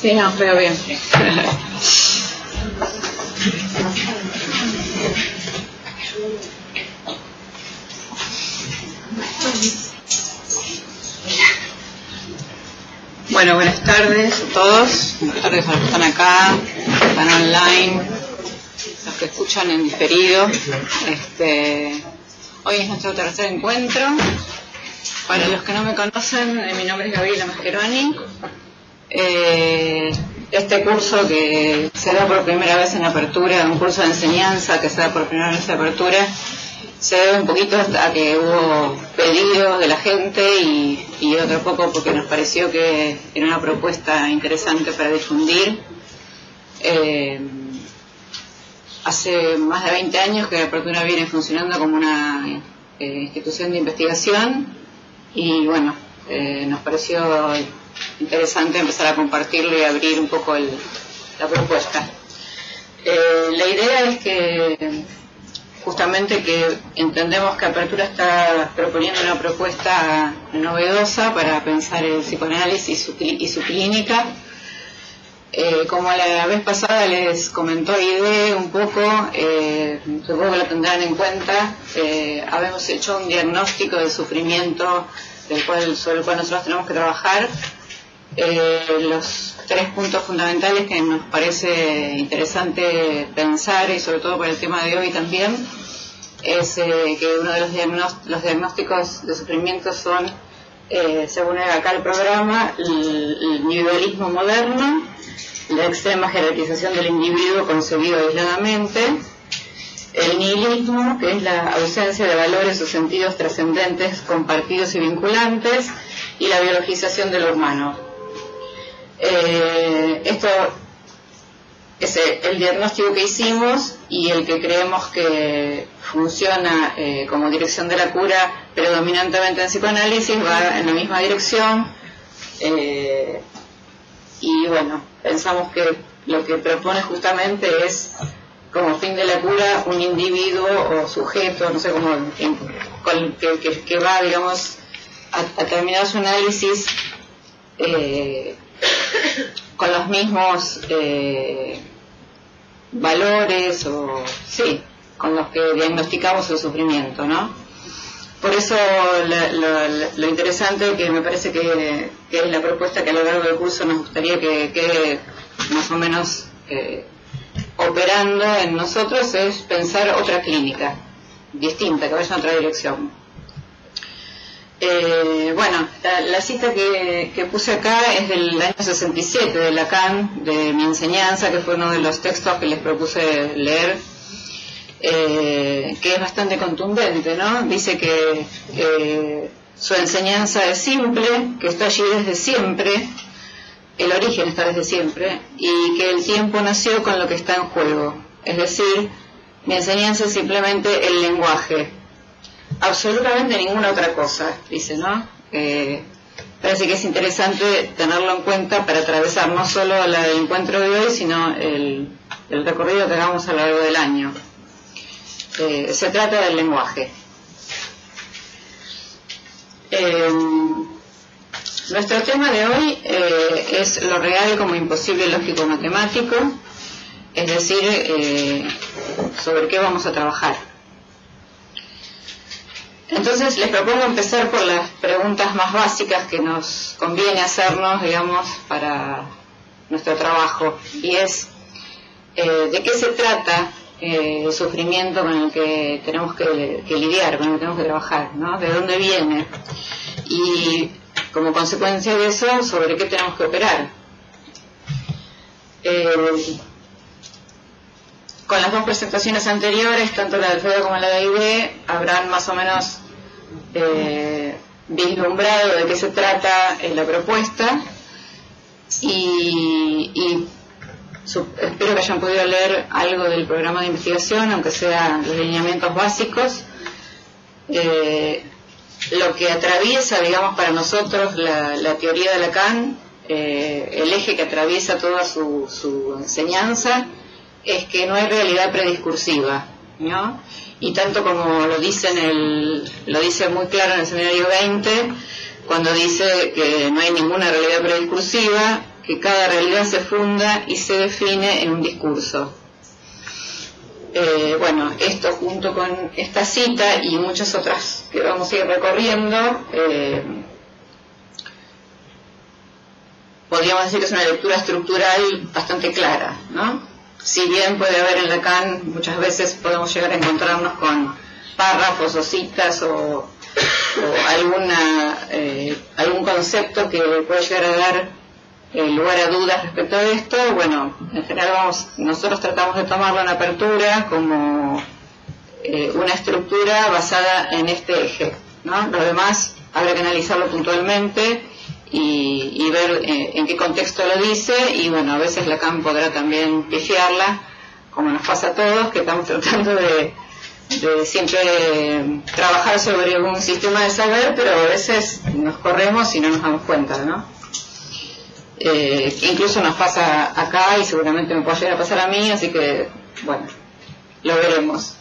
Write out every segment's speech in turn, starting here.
Sí, no, veo bien. Bueno, buenas tardes a todos. Buenas tardes a los que están acá, están online, los que escuchan en diferido. Hoy es nuestro tercer encuentro. Para los que no me conocen, mi nombre es Gabriela Mascheroni. Este curso que se da por primera vez en apertura, un curso de enseñanza que se da por primera vez en apertura, se debe un poquito a que hubo pedidos de la gente y otro poco porque nos pareció que era una propuesta interesante para difundir. Hace más de 20 años que Apertura viene funcionando como una institución de investigación y bueno, nos pareció interesante empezar a compartirlo y abrir un poco la propuesta. La idea es que justamente que entendemos que Apertura está proponiendo una propuesta novedosa para pensar el psicoanálisis y su clínica. Como la vez pasada les comentó Aide un poco, supongo que lo tendrán en cuenta, habíamos hecho un diagnóstico del sufrimiento sobre el cual nosotros tenemos que trabajar. Los 3 puntos fundamentales que nos parece interesante pensar, y sobre todo para el tema de hoy también, es que uno de los diagnósticos de sufrimiento son, según acá el programa, el individualismo moderno, la extrema jerarquización del individuo concebido aisladamente, el nihilismo, que es la ausencia de valores o sentidos trascendentes, compartidos y vinculantes, y la biologización de lo humano. Esto es el diagnóstico que hicimos y el que creemos que funciona como dirección de la cura predominantemente en psicoanálisis, va en la misma dirección, y bueno, pensamos que lo que propone justamente es como fin de la cura un individuo o sujeto, no sé cómo, que va, digamos, a terminar su análisis con los mismos valores o sí, con los que diagnosticamos el sufrimiento, ¿no? Por eso lo interesante que me parece que es la propuesta que a lo largo del curso nos gustaría que quede más o menos operando en nosotros es pensar otra clínica distinta, que vaya en otra dirección. Bueno, la cita que puse acá es del año 67 de Lacan, de Mi enseñanza, que fue uno de los textos que les propuse leer, que es bastante contundente, ¿no? Dice que su enseñanza es simple, que está allí desde siempre, el origen está desde siempre, y que el tiempo nació con lo que está en juego. Es decir, mi enseñanza es simplemente el lenguaje, absolutamente ninguna otra cosa, dice, ¿no? Parece que es interesante tenerlo en cuenta para atravesar no solo el encuentro de hoy, sino el recorrido que hagamos a lo largo del año. Se trata del lenguaje. Nuestro tema de hoy es lo real como imposible lógico-matemático, es decir, sobre qué vamos a trabajar. Entonces les propongo empezar por las preguntas más básicas que nos conviene hacernos, digamos, para nuestro trabajo, y es ¿de qué se trata el sufrimiento con el que tenemos que lidiar, con el que tenemos que trabajar, ¿no? ¿De dónde viene? Y como consecuencia de eso, ¿sobre qué tenemos que operar? Con las 2 presentaciones anteriores, tanto la de Alfredo como la de Aide, habrán más o menos vislumbrado de qué se trata la propuesta y espero que hayan podido leer algo del programa de investigación, aunque sean los lineamientos básicos. Lo que atraviesa, digamos, para nosotros la teoría de Lacan, el eje que atraviesa toda su enseñanza, es que no hay realidad prediscursiva, ¿no? Y tanto como lo dice muy claro en el seminario 20, cuando dice que no hay ninguna realidad prediscursiva, que cada realidad se funda y se define en un discurso. Bueno, esto junto con esta cita y muchas otras que vamos a ir recorriendo, podríamos decir que es una lectura estructural bastante clara, ¿no? Si bien puede haber en Lacan, muchas veces podemos llegar a encontrarnos con párrafos o citas o algún concepto que puede llegar a dar lugar a dudas respecto a esto. Bueno, en general nosotros tratamos de tomarlo en apertura como una estructura basada en este eje, ¿no? Lo demás habrá que analizarlo puntualmente y ver en qué contexto lo dice, y bueno, a veces Lacan podrá también pifiarla, como nos pasa a todos, que estamos tratando de siempre trabajar sobre un sistema de saber, pero a veces nos corremos y no nos damos cuenta, ¿no? Incluso nos pasa acá y seguramente me puede llegar a pasar a mí, así que, bueno, lo veremos.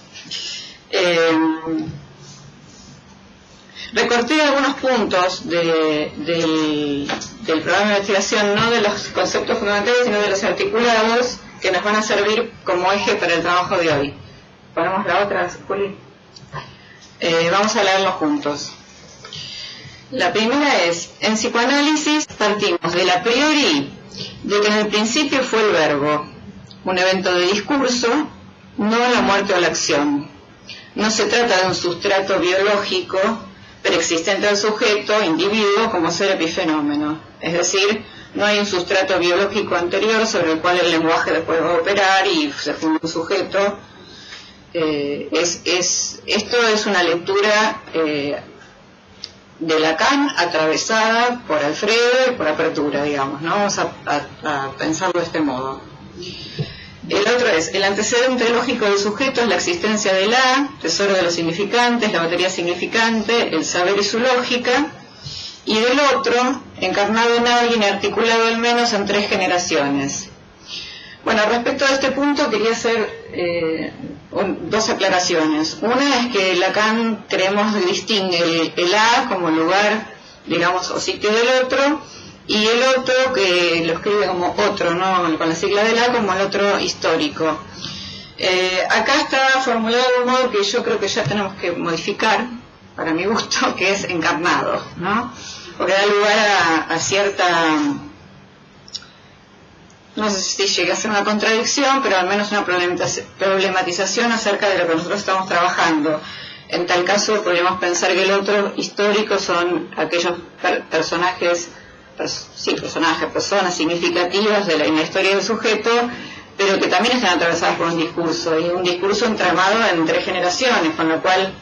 Recorté algunos puntos del programa de investigación, no de los conceptos fundamentales, sino de los articulados, que nos van a servir como eje para el trabajo de hoy. Ponemos la otra, Juli. Vamos a leerlos juntos. La primera es: en psicoanálisis partimos del a priori de que en el principio fue el verbo, un evento de discurso, no la muerte o la acción. No se trata de un sustrato biológico preexistente al sujeto, individuo, como ser epifenómeno. Es decir, no hay un sustrato biológico anterior sobre el cual el lenguaje después va a operar y se funda un sujeto. Esto es una lectura de Lacan atravesada por Alfredo y por apertura, digamos, ¿no? Vamos a pensarlo de este modo. El otro es: el antecedente lógico del sujeto es la existencia del A, tesoro de los significantes, la batería significante, el saber y su lógica, y del otro, encarnado en alguien, articulado al menos en 3 generaciones. Bueno, respecto a este punto quería hacer 2 aclaraciones. Una es que Lacan, creemos, distingue el A como lugar, digamos, o sitio del otro, y el otro que lo escribe como otro, ¿no? Con la sigla del A, como el otro histórico. Acá está formulado de un modo que yo creo que ya tenemos que modificar, para mi gusto, que es encarnado, ¿no? Porque da lugar a cierta, no sé si llegue a ser una contradicción, pero al menos una problematización acerca de lo que nosotros estamos trabajando. En tal caso podríamos pensar que el otro histórico son aquellos personas significativas en la historia del sujeto, pero que también están atravesadas por un discurso, y un discurso entramado en 3 generaciones, con lo cual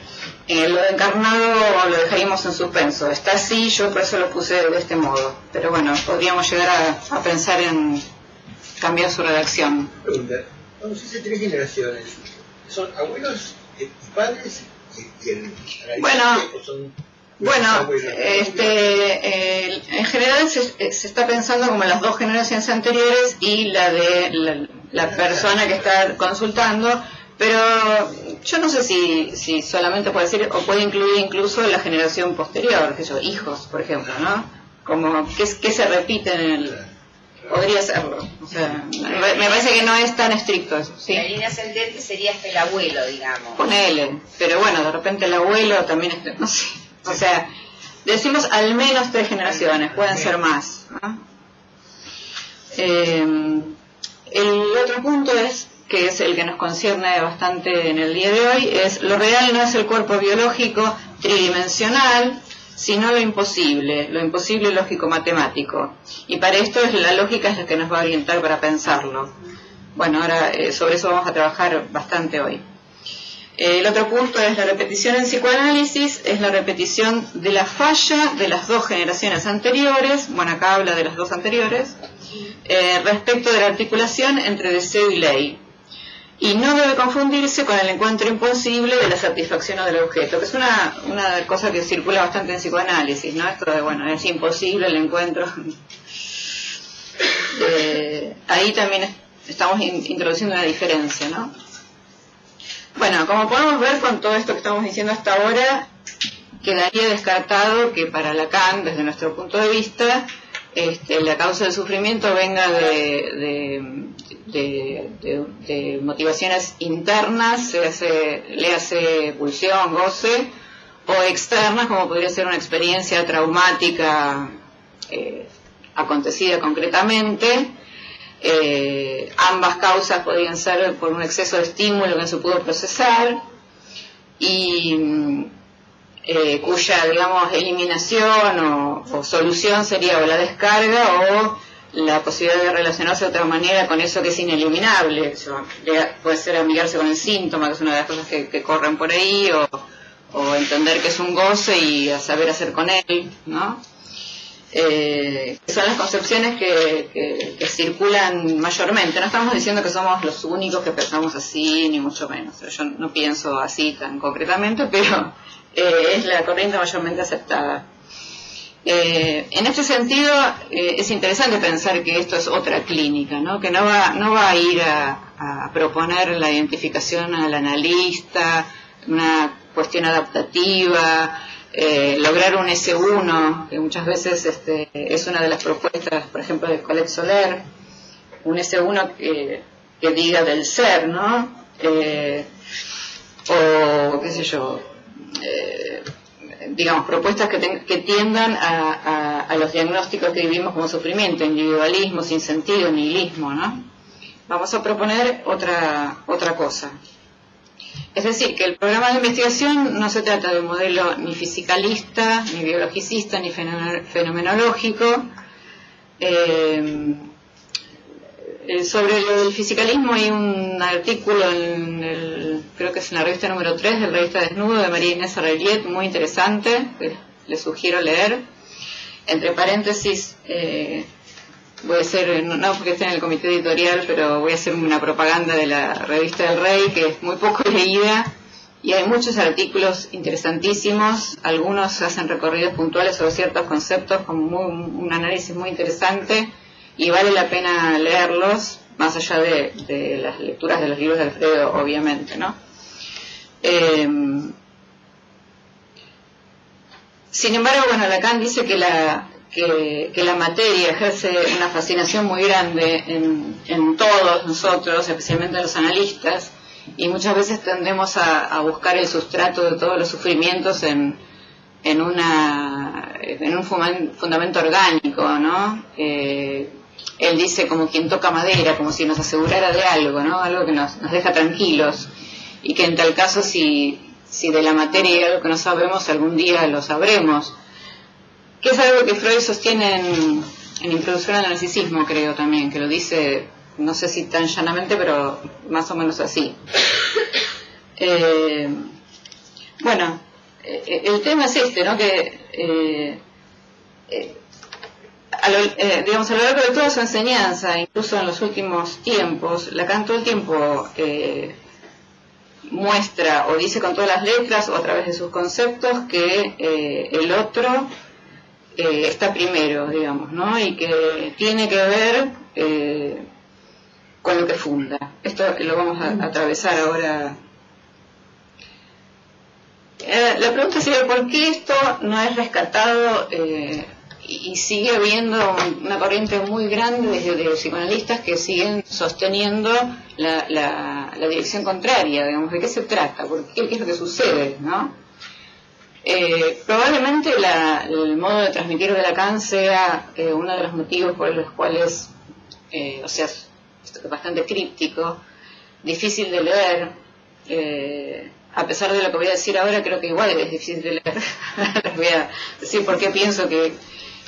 lo encarnado lo dejaríamos en suspenso. Está así, yo por eso lo puse de este modo, pero bueno, podríamos llegar a pensar en cambiar su redacción. Pregunta: cuando se dice 3 generaciones, ¿son abuelos y padres y el Bueno, en general se está pensando como en las 2 generaciones anteriores y la de la persona que está consultando, pero yo no sé si solamente puede decir, o puede incluir incluso la generación posterior, que son hijos, por ejemplo, ¿no? Como que se repiten en el... Podría serlo, o sea, me parece que no es tan estricto eso, ¿sí? La línea ascendente sería hasta el abuelo, digamos. Ponele, pero bueno, de repente el abuelo también, no sé, o sea, decimos al menos 3 generaciones, pueden ser más, ¿no? El otro punto es, que es el que nos concierne bastante en el día de hoy, es: lo real no es el cuerpo biológico tridimensional, sino lo imposible lógico-matemático. Y para esto la lógica es la que nos va a orientar para pensarlo. Bueno, ahora sobre eso vamos a trabajar bastante hoy. El otro punto es: la repetición en psicoanálisis es la repetición de la falla de las 2 generaciones anteriores, bueno, acá habla de las 2 anteriores, respecto de la articulación entre deseo y ley. Y no debe confundirse con el encuentro imposible de la satisfacción o del objeto, que es una cosa que circula bastante en psicoanálisis, ¿no? Esto de, bueno, es imposible el encuentro. Ahí también estamos introduciendo una diferencia, ¿no? Bueno, como podemos ver con todo esto que estamos diciendo hasta ahora, quedaría descartado que para Lacan, desde nuestro punto de vista, la causa del sufrimiento venga de motivaciones internas, le hace pulsión, goce, o externas, como podría ser una experiencia traumática acontecida concretamente. Ambas causas podrían ser por un exceso de estímulo que no se pudo procesar y cuya, digamos, eliminación o solución sería o la descarga o la posibilidad de relacionarse de otra manera con eso que es ineliminable. Puede ser amigarse con el síntoma, que es una de las cosas que corren por ahí, o entender que es un goce y a saber hacer con él, ¿no? Son las concepciones que circulan mayormente. No estamos diciendo que somos los únicos que pensamos así, ni mucho menos. Yo no pienso así tan concretamente, pero es la corriente mayormente aceptada. En este sentido, es interesante pensar que esto es otra clínica, ¿no? Que no va a ir a proponer la identificación al analista, una cuestión adaptativa, lograr un S1, que muchas veces es una de las propuestas, por ejemplo, de Colette Soler, un S1 que diga del ser, ¿no? O qué sé yo, digamos, propuestas que tiendan a los diagnósticos que vivimos como sufrimiento, individualismo, sin sentido, nihilismo, ¿no? Vamos a proponer otra cosa. Es decir, que el programa de investigación no se trata de un modelo ni fisicalista, ni biologicista, ni fenomenológico. Sobre lo del fisicalismo hay un artículo creo que es en la revista número 3 de la revista Desnudo de María Inés Arregliet, muy interesante, que les sugiero leer. Entre paréntesis, voy a hacer, no porque esté en el comité editorial, pero voy a hacer una propaganda de la revista del Rey, que es muy poco leída, y hay muchos artículos interesantísimos. Algunos hacen recorridos puntuales sobre ciertos conceptos con un análisis muy interesante, y vale la pena leerlos, más allá de las lecturas de los libros de Alfredo, obviamente, ¿no? Sin embargo, bueno, Lacan dice que la materia ejerce una fascinación muy grande en todos nosotros, especialmente en los analistas, y muchas veces tendemos a buscar el sustrato de todos los sufrimientos en un fundamento orgánico, ¿no? Él dice como quien toca madera, como si nos asegurara de algo, ¿no? Algo que nos deja tranquilos, y que en tal caso si de la materia hay algo que no sabemos, algún día lo sabremos, que es algo que Freud sostiene en Introducción al Narcisismo, creo también, que lo dice, no sé si tan llanamente, pero más o menos así. Bueno, el tema es ¿no? Que digamos, a lo largo de toda su enseñanza, incluso en los últimos tiempos, Lacan todo el tiempo muestra o dice con todas las letras o a través de sus conceptos que el otro está primero, digamos, ¿no? Y que tiene que ver con lo que funda. Esto lo vamos a atravesar ahora. La pregunta sería ¿por qué esto no es rescatado y sigue habiendo una corriente muy grande de psicoanalistas que siguen sosteniendo la dirección contraria, digamos? ¿De qué se trata? ¿Qué es lo que sucede, no? Probablemente el modo de transmitir de Lacan sea uno de los motivos por los cuales, o sea, esto es bastante críptico, difícil de leer. A pesar de lo que voy a decir ahora, creo que igual es difícil de leer. Les voy a decir por qué pienso que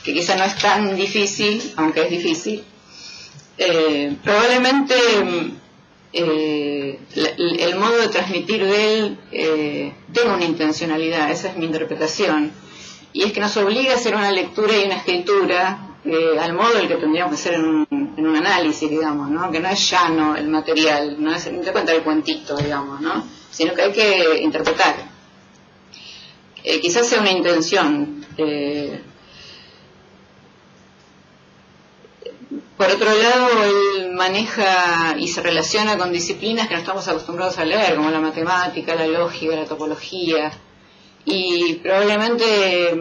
quizá no es tan difícil, aunque es difícil. Probablemente el modo de transmitir de él tenga una intencionalidad, esa es mi interpretación, y es que nos obliga a hacer una lectura y una escritura al modo del que tendríamos que hacer en un análisis, digamos, ¿no? Que no es llano el material, no te cuenta el cuentito, digamos, ¿no? Sino que hay que interpretar. Quizás sea una intención. Por otro lado, él maneja y se relaciona con disciplinas que no estamos acostumbrados a leer, como la matemática, la lógica, la topología, y probablemente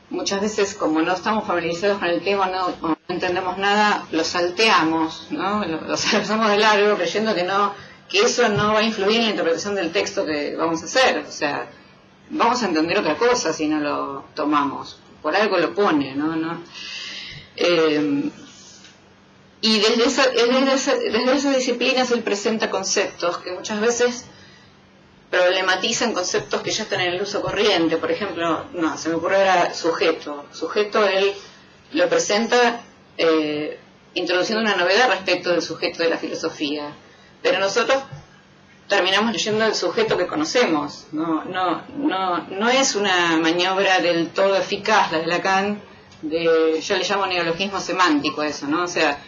muchas veces, como no estamos familiarizados con el tema, no entendemos nada, lo salteamos, ¿no? Lo pasamos de largo creyendo que eso no va a influir en la interpretación del texto que vamos a hacer. O sea, vamos a entender otra cosa si no lo tomamos. Por algo lo pone, ¿no? Y desde esas disciplinas él presenta conceptos que muchas veces problematizan conceptos que ya están en el uso corriente. Por ejemplo, se me ocurre ahora sujeto. Sujeto él lo presenta introduciendo una novedad respecto del sujeto de la filosofía. Pero nosotros terminamos leyendo el sujeto que conocemos. No es una maniobra del todo eficaz la de Lacan, yo le llamo neologismo semántico eso, ¿no? O sea,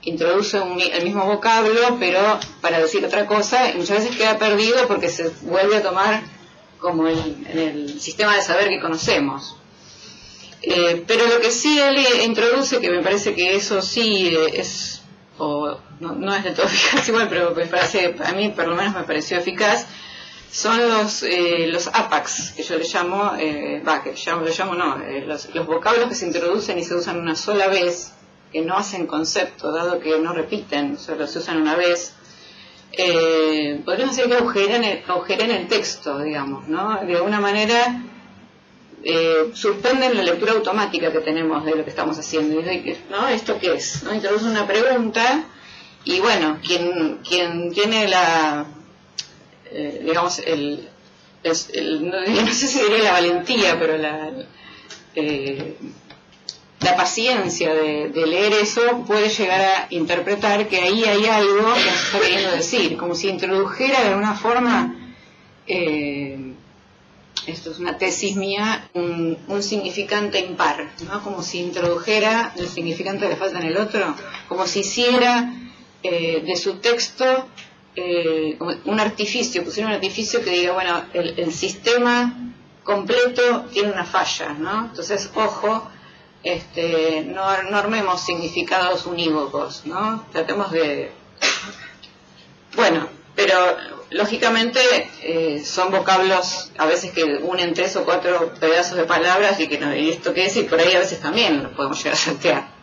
introduce el mismo vocablo, pero para decir otra cosa, y muchas veces queda perdido porque se vuelve a tomar como en el sistema de saber que conocemos. Pero lo que sí él introduce, que me parece que eso sí es, no es del todo eficaz igual, pero me parece, a mí por lo menos me pareció eficaz, son los APACs, que yo le llamo, los vocablos que se introducen y se usan una sola vez, que no hacen concepto, dado que no repiten, solo se usan una vez. Podríamos decir que agujeren el texto, digamos, ¿no? De alguna manera suspenden la lectura automática que tenemos de lo que estamos haciendo, ¿no? ¿Esto qué es? ¿No? Introduce una pregunta y bueno, quien tiene la digamos no sé si diría la valentía, pero la paciencia de leer eso puede llegar a interpretar que ahí hay algo que nos está queriendo decir, como si introdujera de alguna forma, esto es una tesis mía, un significante impar, ¿no? Como si introdujera el significante que le falta en el otro, como si hiciera de su texto como un artificio, pusiera un artificio que diga, bueno, el sistema completo tiene una falla, ¿no? Entonces, ojo, no armemos significados unívocos, ¿no? Tratemos de... Bueno, pero lógicamente son vocablos a veces que unen 3 o 4 pedazos de palabras y que no, ¿y esto qué es? Y por ahí a veces también lo podemos llegar a saltear.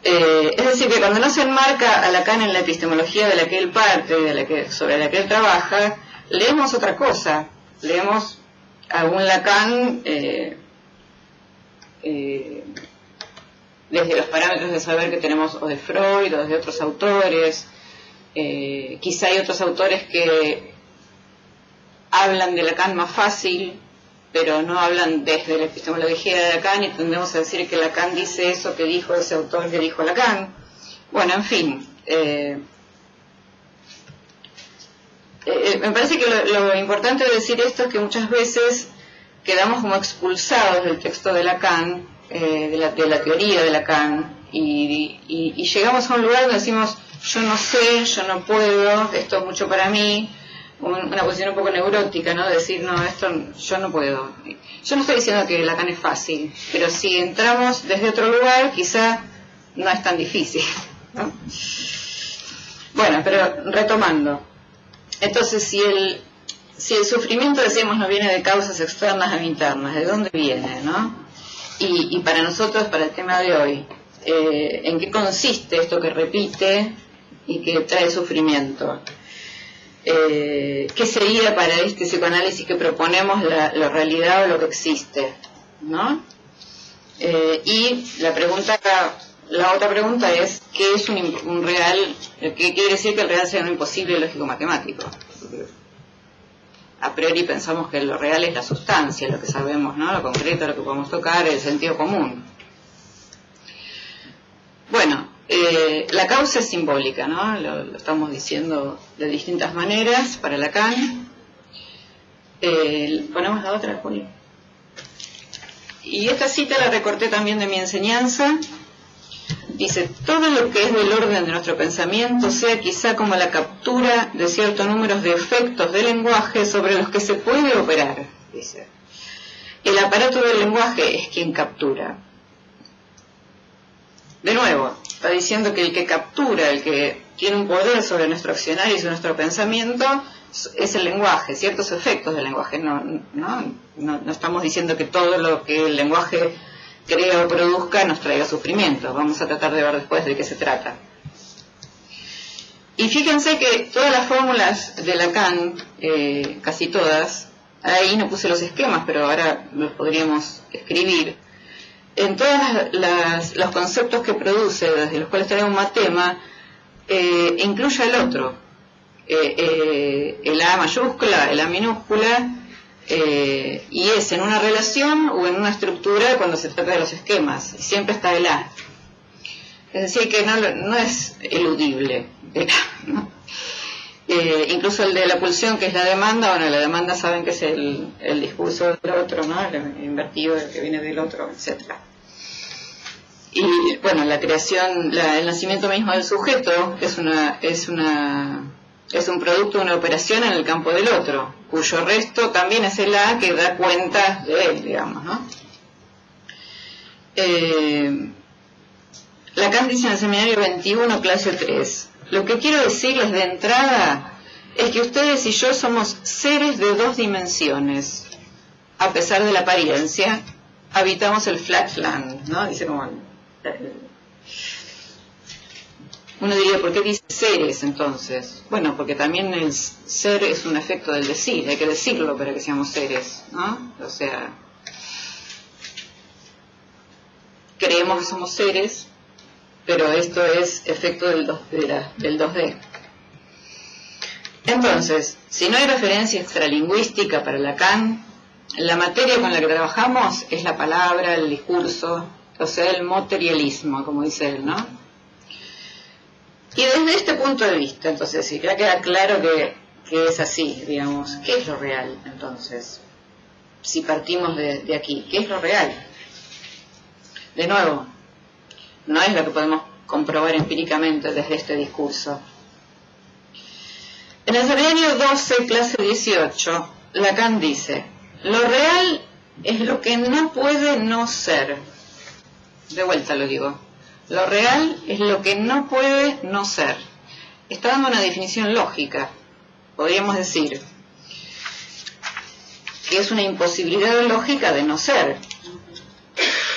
Es decir, que cuando no se enmarca a Lacan en la epistemología de la que él parte, sobre la que él trabaja, leemos otra cosa, leemos a un Lacan desde los parámetros de saber que tenemos o de Freud o de otros autores. Quizá hay otros autores que hablan de Lacan más fácil, pero no hablan desde la epistemología de Lacan y tendemos a decir que Lacan dice eso que dijo ese autor que dijo Lacan. Bueno, en fin, me parece que lo importante de decir esto es que muchas veces quedamos como expulsados del texto de Lacan, de la teoría de Lacan, y llegamos a un lugar donde decimos, yo no sé, yo no puedo, esto es mucho para mí, una posición un poco neurótica, ¿no? De decir, no, esto yo no puedo. Yo no estoy diciendo que Lacan es fácil, pero si entramos desde otro lugar, quizá no es tan difícil, ¿no? Bueno, pero retomando. Entonces, si el sufrimiento, decíamos, no viene de causas externas a internas, ¿de dónde viene, no? Y para nosotros, para el tema de hoy, ¿en qué consiste esto que repite y que trae sufrimiento? ¿Qué sería para este psicoanálisis que proponemos la realidad o lo que existe, ¿no? Y la otra pregunta es, ¿qué es un real? ¿Qué quiere decir que el real sea un imposible lógico-matemático? A priori pensamos que lo real es la sustancia, lo que sabemos, ¿no? Lo concreto, lo que podemos tocar, el sentido común. Bueno, la causa es simbólica, ¿no? Lo estamos diciendo de distintas maneras para Lacan. Ponemos la otra, Julio. Y esta cita la recorté también de mi enseñanza. Dice, todo lo que es del orden de nuestro pensamiento sea quizá como la captura de ciertos números de efectos del lenguaje sobre los que se puede operar, dice. El aparato del lenguaje es quien captura. De nuevo, está diciendo que el que captura, el que tiene un poder sobre nuestro accionar y sobre nuestro pensamiento, es el lenguaje, ciertos efectos del lenguaje. No estamos diciendo que todo lo que el lenguaje crea o produzca nos traiga sufrimiento. Vamos a tratar de ver después de qué se trata. Y fíjense que todas las fórmulas de Lacan, casi todas, ahí no puse los esquemas, pero ahora los podríamos escribir. En todos los conceptos que produce, desde los cuales trae un matema, incluye el otro. El A mayúscula, el A minúscula, y es en una relación o en una estructura cuando se trata de los esquemas. Siempre está el A. Es decir, que no es eludible, ¿no? Incluso el de la pulsión, que es la demanda, bueno, la demanda saben que es el discurso del otro, ¿no? El invertido, el que viene del otro, etcétera. Y bueno, la creación, el nacimiento mismo del sujeto es un producto de una operación en el campo del otro, cuyo resto también es el A que da cuenta de él, digamos, ¿no? Lacan dice en el seminario 21, clase 3, lo que quiero decirles de entrada es que ustedes y yo somos seres de dos dimensiones. A pesar de la apariencia, habitamos el flatland, ¿no? Dice como... Uno diría, ¿por qué dice seres entonces? Bueno, porque también el ser es un efecto del decir, hay que decirlo para que seamos seres, ¿no? O sea, creemos que somos seres, pero esto es efecto del 2D. Entonces, si no hay referencia extralingüística para Lacan, la materia con la que trabajamos es la palabra, el discurso, o sea, el materialismo, como dice él, ¿no? Y desde este punto de vista, entonces, si ya queda claro que es así, digamos, ¿qué es lo real, entonces? Si partimos de aquí, ¿qué es lo real? De nuevo, no es lo que podemos comprobar empíricamente desde este discurso. En el seminario 12, clase 18, Lacan dice, lo real es lo que no puede no ser. De vuelta lo digo. Lo real es lo que no puede no ser. Está dando una definición lógica. Podríamos decir que es una imposibilidad lógica de no ser.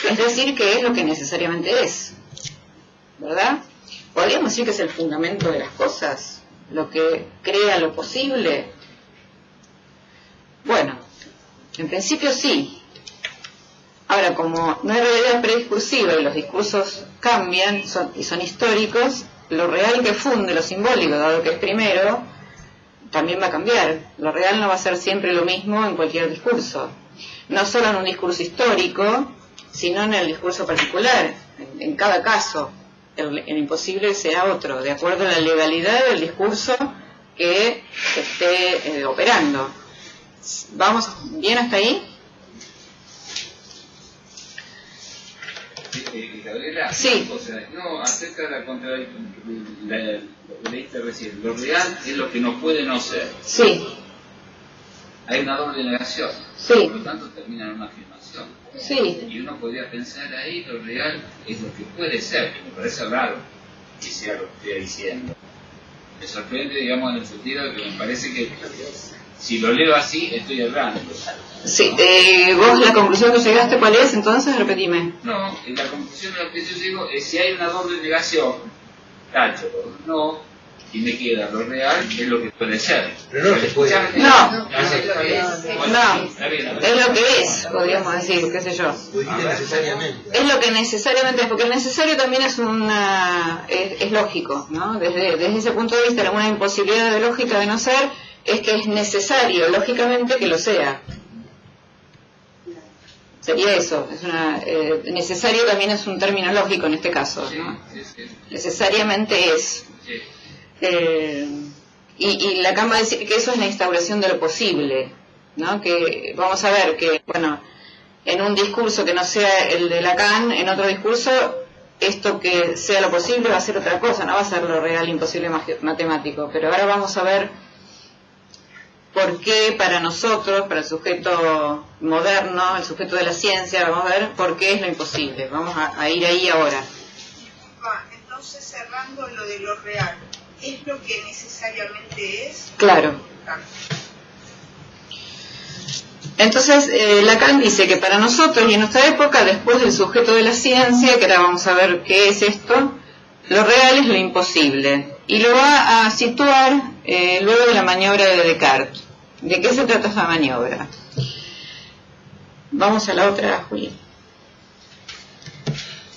Es decir, que es lo que necesariamente es. ¿Verdad? Podríamos decir que es el fundamento de las cosas, lo que crea lo posible. Bueno, en principio sí. Ahora, como no hay realidad prediscursiva y los discursos cambian y son históricos, lo real que funde lo simbólico, dado que es primero, también va a cambiar. Lo real no va a ser siempre lo mismo en cualquier discurso. No solo en un discurso histórico, sino en el discurso particular. En cada caso, el imposible sea otro, de acuerdo a la legalidad del discurso que esté operando. ¿Vamos bien hasta ahí? Gabriela, sí. O sea, no, acerca de la contradicción, lo que leíste recién, lo real es lo que no puede no ser. Sí. Hay una doble negación, sí. Por lo tanto termina en una afirmación. Sí. Y uno podría pensar ahí, lo real es lo que puede ser, que me parece raro que sea lo que estoy diciendo. Me sorprende, digamos, en el sentido de que me parece que si lo leo así, estoy errando. Sí, vos la conclusión que llegaste, ¿cuál es? Entonces, repetime. No, la conclusión de lo que yo digo es si hay una doble negación, tacho, no, y me queda lo real es lo que puede ser. Pero no se puede. No, Bueno, es lo que es, podríamos decir, qué sé yo. Lo dice necesariamente. Es lo que necesariamente es, porque el necesario también es lógico, ¿no? Desde ese punto de vista, una imposibilidad de lógica de no ser es que es necesario, lógicamente, que lo sea. Sería eso, necesario también es un término lógico en este caso, ¿no? Sí. Necesariamente es. Y Lacan va a decir que eso es la instauración de lo posible, ¿no? Que vamos a ver que, bueno, en un discurso que no sea el de Lacan, en otro discurso, esto que sea lo posible va a ser otra cosa, no va a ser lo real imposible matemático. Pero ahora vamos a ver por qué para nosotros, para el sujeto moderno, el sujeto de la ciencia, vamos a ver por qué es lo imposible. Vamos a ir ahí ahora. entonces cerrando lo de lo real, ¿es lo que necesariamente es? Claro. Entonces, Lacan dice que para nosotros y en nuestra época, después del sujeto de la ciencia, que ahora vamos a ver qué es esto, lo real es lo imposible. Y lo va a situar luego de la maniobra de Descartes. ¿De qué se trata esta maniobra? Vamos a la otra, Juli.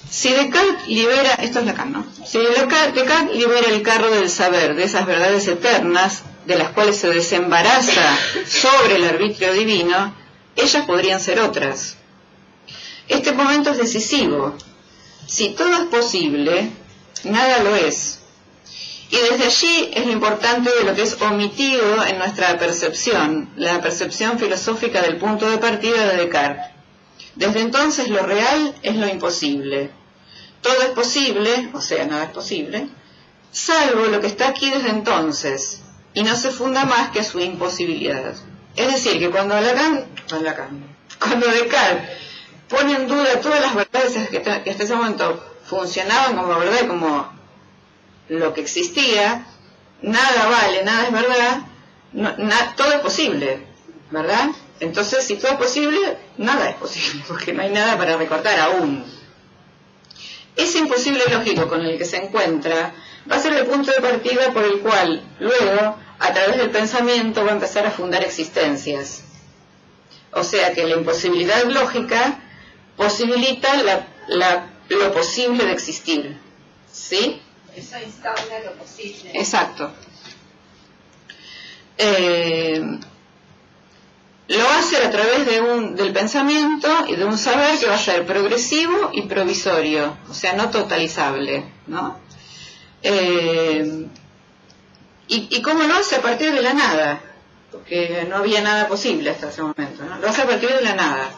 Si Descartes libera, esto es Lacan, ¿no? Si Descartes libera el carro del saber, de esas verdades eternas, de las cuales se desembaraza sobre el arbitrio divino, ellas podrían ser otras. Este momento es decisivo. Si todo es posible, nada lo es. Y desde allí es lo importante de lo que es omitido en nuestra percepción, la percepción filosófica del punto de partida de Descartes. Desde entonces lo real es lo imposible. Todo es posible, o sea, nada es posible, salvo lo que está aquí desde entonces, y no se funda más que a su imposibilidad. Es decir, que cuando Descartes pone en duda todas las verdades que hasta ese momento funcionaban como verdad, como lo que existía, nada vale, nada es verdad, todo es posible, ¿verdad? Entonces, si todo es posible, nada es posible, porque no hay nada para recortar aún. Ese imposible lógico con el que se encuentra va a ser el punto de partida por el cual, luego, a través del pensamiento, va a empezar a fundar existencias. O sea que la imposibilidad lógica posibilita lo posible de existir. ¿Sí? Eso instaura lo posible. Exacto. Lo va a hacer a través del pensamiento y de un saber que va a ser progresivo y provisorio, o sea, no totalizable, ¿no? ¿Y cómo lo hace? A partir de la nada, porque no había nada posible hasta ese momento, ¿no? Lo hace a partir de la nada.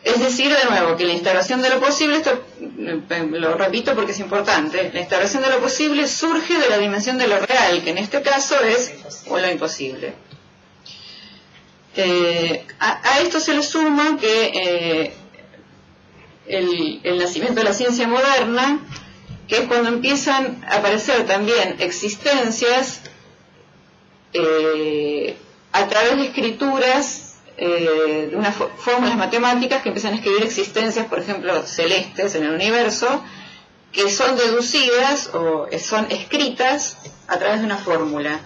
Es decir, de nuevo, que la instauración de lo posible, esto lo repito porque es importante, la instauración de lo posible surge de la dimensión de lo real, que en este caso es lo imposible. A esto se le suma que el nacimiento de la ciencia moderna, que es cuando empiezan a aparecer también existencias a través de escrituras, de unas fórmulas matemáticas que empiezan a escribir existencias, por ejemplo, celestes en el universo, que son deducidas o son escritas a través de una fórmula,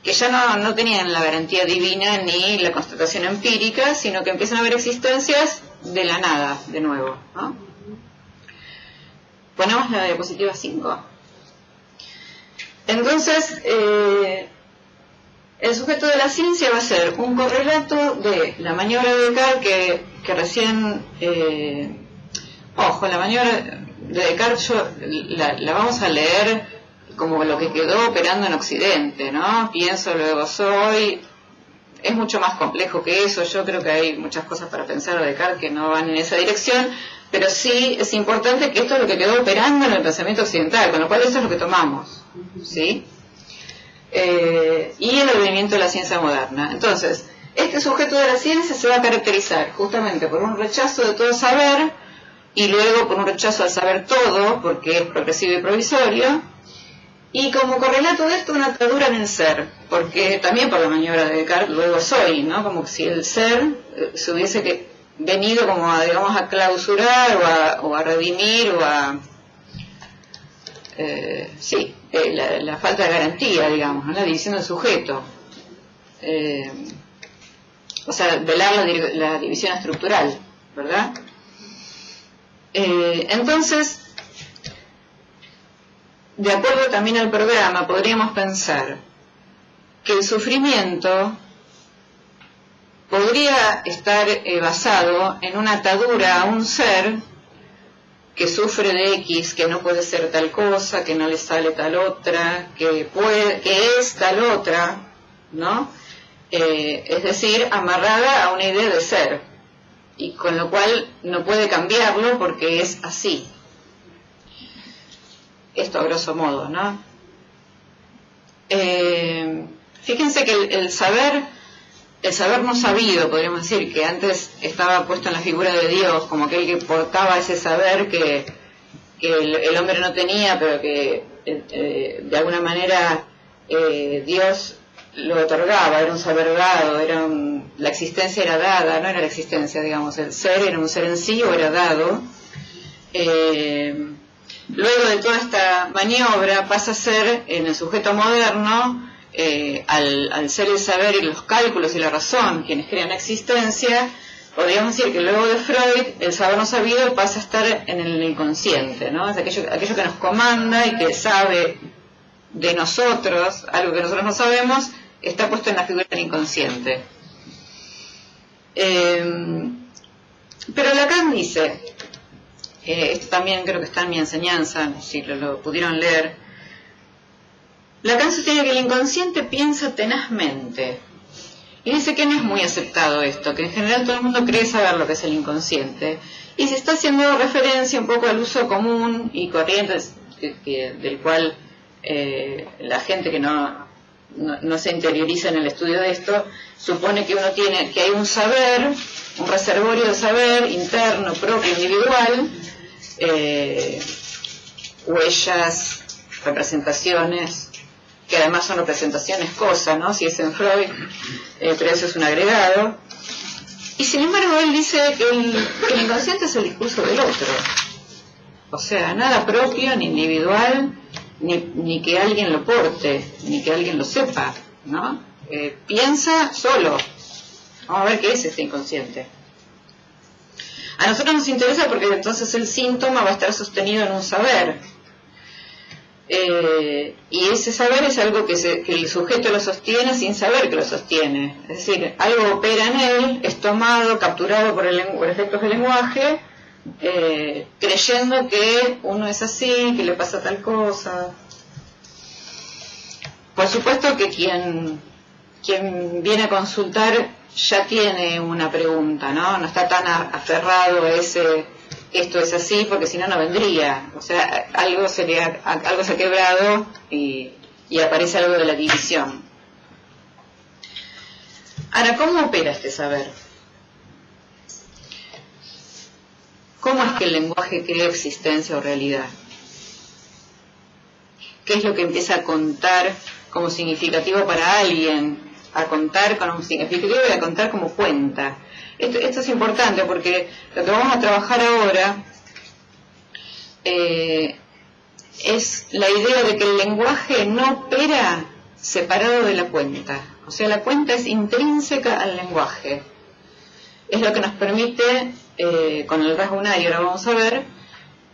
que ya no tenían la garantía divina ni la constatación empírica, sino que empiezan a haber existencias de la nada, de nuevo, ¿no? Ponemos la diapositiva 5. Entonces, el sujeto de la ciencia va a ser un correlato de la maniobra de Descartes que recién... ojo, la maniobra de Descartes la vamos a leer como lo que quedó operando en Occidente, ¿no? Pienso, luego soy. Es mucho más complejo que eso. Yo creo que hay muchas cosas para pensar de Descartes que no van en esa dirección, pero sí es importante que esto es lo que quedó operando en el pensamiento occidental, con lo cual eso es lo que tomamos, ¿sí? Y el advenimiento de la ciencia moderna. Entonces, este sujeto de la ciencia se va a caracterizar justamente por un rechazo de todo saber, y luego por un rechazo al saber todo, porque es progresivo y provisorio, y como correlato de esto una atadura en el ser, porque también por la maniobra de Descartes luego soy, ¿no? Como si el ser se hubiese venido como a, digamos, a clausurar o a redimir o a... la falta de garantía, digamos, ¿no? La división del sujeto, o sea, velar la división estructural, ¿verdad? Entonces, de acuerdo también al programa, podríamos pensar que el sufrimiento podría estar basado en una atadura a un ser que sufre de X, que no puede ser tal cosa, que no le sale tal otra, que es tal otra, ¿no? Es decir, amarrada a una idea de ser, y con lo cual no puede cambiarlo porque es así. Esto a grosso modo, ¿no? Fíjense que el saber no sabido, podríamos decir, que antes estaba puesto en la figura de Dios, como aquel que portaba ese saber que el hombre no tenía, pero que de alguna manera Dios lo otorgaba, era un saber dado, la existencia era dada, no era la existencia, digamos, el ser era un ser en sí o era dado. Luego de toda esta maniobra pasa a ser, en el sujeto moderno, al ser el saber y los cálculos y la razón quienes crean la existencia. Podríamos decir que luego de Freud el saber no sabido pasa a estar en el inconsciente, ¿no? Es aquello que nos comanda y que sabe de nosotros, algo que nosotros no sabemos, está puesto en la figura del inconsciente. Pero Lacan dice, esto también creo que está en mi enseñanza, si lo pudieron leer, Lacan sostiene que el inconsciente piensa tenazmente. Y dice que no es muy aceptado esto, que en general todo el mundo cree saber lo que es el inconsciente. Y se está haciendo referencia un poco al uso común y corriente del cual la gente que no se interioriza en el estudio de esto, supone que que hay un saber, un reservorio de saber interno, propio, individual, huellas, representaciones, que además son representaciones cosas, ¿no? Si es en Freud, pero eso es un agregado. Y sin embargo él dice que el inconsciente es el discurso del otro. O sea, nada propio, ni individual, ni que alguien lo porte, ni que alguien lo sepa, ¿no? Piensa solo. Vamos a ver qué es este inconsciente. A nosotros nos interesa porque entonces el síntoma va a estar sostenido en un saber. Y ese saber es algo que el sujeto lo sostiene sin saber que lo sostiene. Es decir, algo opera en él, es tomado, capturado por efectos del lenguaje, creyendo que uno es así, que le pasa tal cosa. Por supuesto que quien viene a consultar ya tiene una pregunta, ¿no? No está tan aferrado a esto es así, porque si no, no vendría. O sea, algo se ha quebrado y aparece algo de la división. Ahora, ¿cómo opera este saber? ¿Cómo es que el lenguaje crea existencia o realidad? ¿Qué es lo que empieza a contar como significativo para alguien? A contar como significativo y a contar como cuenta. Esto es importante porque lo que vamos a trabajar ahora es la idea de que el lenguaje no opera separado de la cuenta. O sea, la cuenta es intrínseca al lenguaje. Es lo que nos permite, con el rasgo unario, ahora vamos a ver,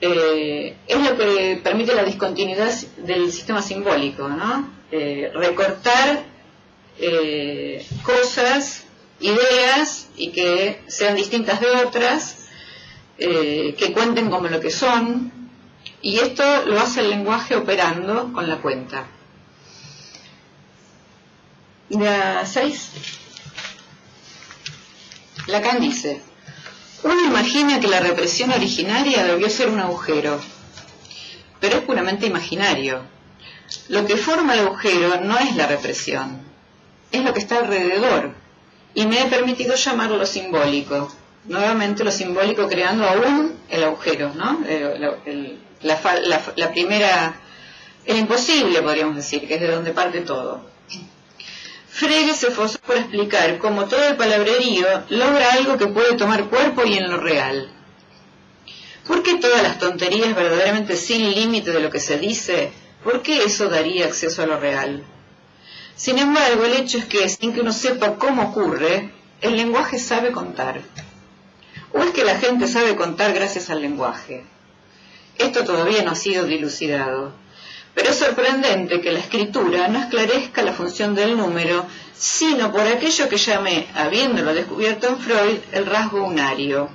es lo que permite la discontinuidad del sistema simbólico, ¿no? Recortar cosas, ideas, y que sean distintas de otras, que cuenten como lo que son, y esto lo hace el lenguaje operando con la cuenta. La 6. Lacan dice: uno imagina que la represión originaria debió ser un agujero, pero es puramente imaginario. Lo que forma el agujero no es la represión, es lo que está alrededor, y me he permitido llamarlo lo simbólico. Nuevamente lo simbólico creando aún el agujero, ¿no? La primera, el imposible, podríamos decir, que es de donde parte todo. Frege se esforzó por explicar cómo todo el palabrerío logra algo que puede tomar cuerpo y en lo real. ¿Por qué todas las tonterías verdaderamente sin límite de lo que se dice? ¿Por qué eso daría acceso a lo real? Sin embargo, el hecho es que, sin que uno sepa cómo ocurre, el lenguaje sabe contar. ¿O es que la gente sabe contar gracias al lenguaje? Esto todavía no ha sido dilucidado. Pero es sorprendente que la escritura no esclarezca la función del número, sino por aquello que llamé, habiéndolo descubierto en Freud, el rasgo unario.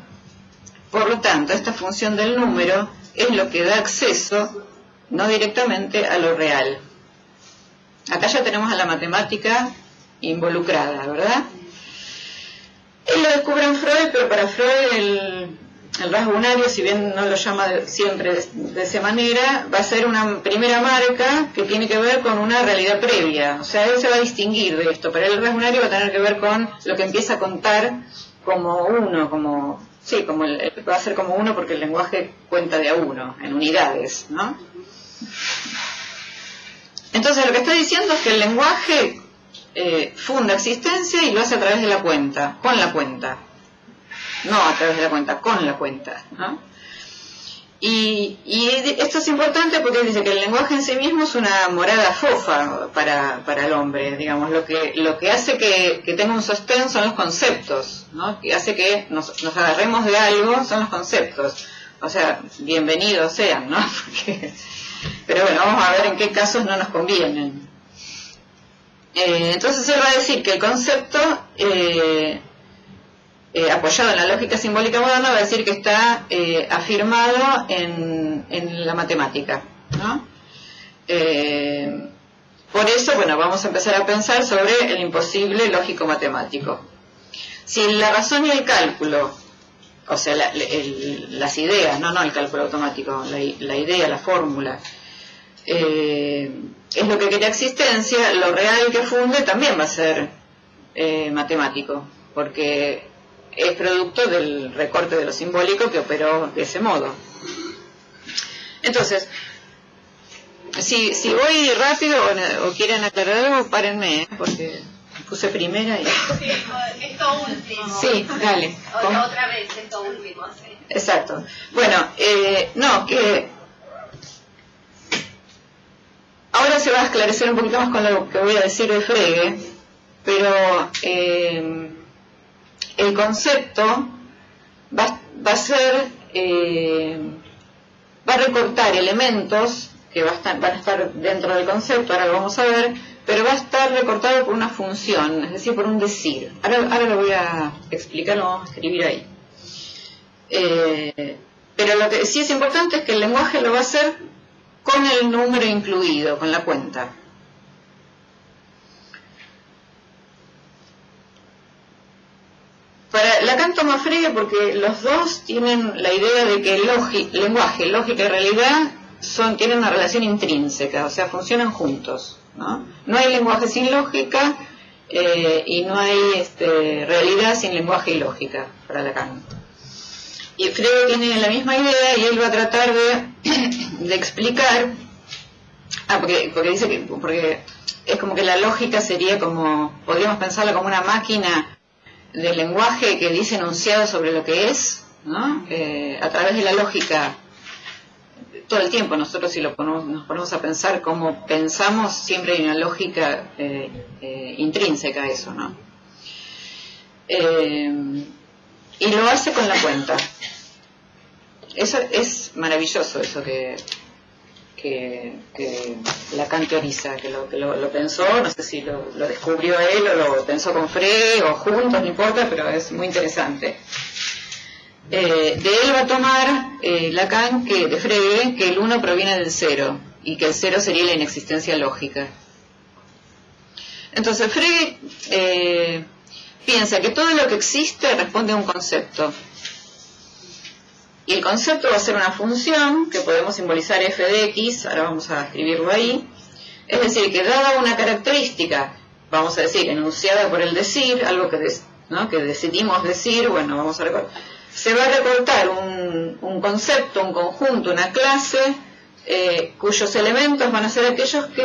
Por lo tanto, esta función del número es lo que da acceso, no directamente, a lo real. Acá ya tenemos a la matemática involucrada, ¿verdad? Él lo descubre en Freud, pero para Freud el rasgo unario, si bien no lo llama siempre de esa manera, va a ser una primera marca que tiene que ver con una realidad previa. O sea, él se va a distinguir de esto, pero el rasgo unario va a tener que ver con lo que empieza a contar como uno, como Sí, como va a ser como uno porque el lenguaje cuenta de a uno, en unidades, ¿no? Entonces lo que está diciendo es que el lenguaje funda existencia y lo hace a través de la cuenta, con la cuenta. No a través de la cuenta, con la cuenta, ¿no? Y esto es importante porque dice que el lenguaje en sí mismo es una morada fofa para el hombre, digamos. Lo que hace que tenga un sostén son los conceptos, ¿no? Que hace que nos agarremos de algo son los conceptos. O sea, bienvenidos sean, ¿no? Pero bueno, vamos a ver en qué casos no nos convienen. Entonces él va a decir que el concepto, apoyado en la lógica simbólica moderna, va a decir que está afirmado en la matemática, ¿no? Por eso, bueno, vamos a empezar a pensar sobre el imposible lógico-matemático. Si la razón y el cálculo, o sea, las ideas, no el cálculo automático, la idea, la fórmula, es lo que crea existencia, lo real que funde también va a ser matemático, porque es producto del recorte de lo simbólico que operó de ese modo. Entonces, si voy rápido o quieren aclarar algo, párenme, porque puse primera y... Sí, esto último. Sí, dale. Otra vez, esto último, sí. Exacto. Bueno, que ahora se va a esclarecer un poquito más con lo que voy a decir de Frege, pero el concepto va a ser, va a recortar elementos que van a estar dentro del concepto, ahora lo vamos a ver, pero va a estar recortado por una función, es decir, por un decir. Ahora lo voy a explicar, lo vamos a escribir ahí. Pero lo que sí es importante es que el lenguaje lo va a hacer con el número incluido, con la cuenta. Para Lacan toma Frege porque los dos tienen la idea de que lenguaje, lógica y realidad tienen una relación intrínseca, o sea, funcionan juntos, ¿no? No hay lenguaje sin lógica y no hay realidad sin lenguaje y lógica para Lacan. Y Frege tiene la misma idea y él va a tratar de explicar, porque dice que porque es como que la lógica sería como, podríamos pensarla como una máquina del lenguaje que dice enunciado sobre lo que es, ¿no? A través de la lógica, todo el tiempo nosotros si nos ponemos a pensar cómo pensamos, siempre hay una lógica intrínseca a eso, ¿no? Y lo hace con la cuenta. Eso es maravilloso, eso que Lacan teoriza, que lo pensó, no sé si lo descubrió él o lo pensó con Frege o juntos, no importa, pero es muy interesante. De él va a tomar Lacan, de Frege, que el 1 proviene del 0 y que el 0 sería la inexistencia lógica. Entonces Frege piensa que todo lo que existe responde a un concepto. Y el concepto va a ser una función que podemos simbolizar f de x, ahora vamos a escribirlo ahí. Es decir, que dada una característica, vamos a decir, enunciada por el decir, algo que decidimos decir, bueno, vamos a recordar. Se va a recortar un concepto, un conjunto, una clase, cuyos elementos van a ser aquellos que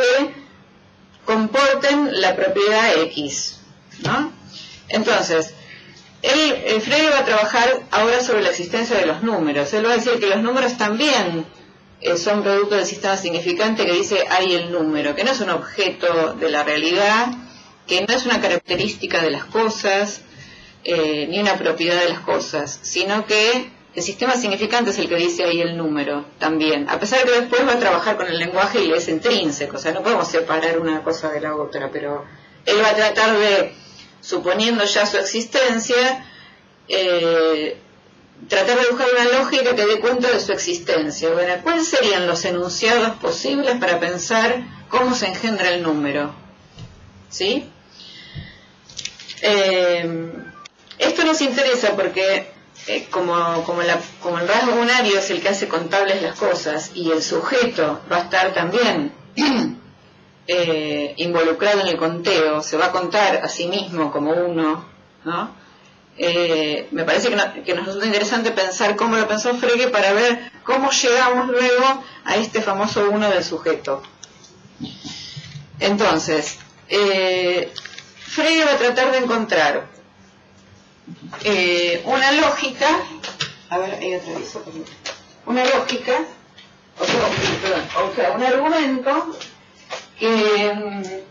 comporten la propiedad x, ¿no? Entonces, Frege va a trabajar ahora sobre la existencia de los números. Él va a decir que los números también son producto del sistema significante que dice hay el número, que no es un objeto de la realidad, que no es una característica de las cosas, ni una propiedad de las cosas, sino que el sistema significante es el que dice ahí el número también, a pesar de que después va a trabajar con el lenguaje y es intrínseco, o sea, no podemos separar una cosa de la otra, pero él va a tratar de, suponiendo ya su existencia, tratar de buscar una lógica que dé cuenta de su existencia. Bueno, ¿cuáles serían los enunciados posibles para pensar cómo se engendra el número? ¿Sí? Esto nos interesa porque como el rasgo unario es el que hace contables las cosas y el sujeto va a estar también involucrado en el conteo, se va a contar a sí mismo como uno, ¿no? me parece que nos resulta interesante pensar cómo lo pensó Frege para ver cómo llegamos luego a este famoso uno del sujeto. Entonces, Frege va a tratar de encontrar una lógica, a ver, hay otro aviso, una lógica, o sea, un argumento que,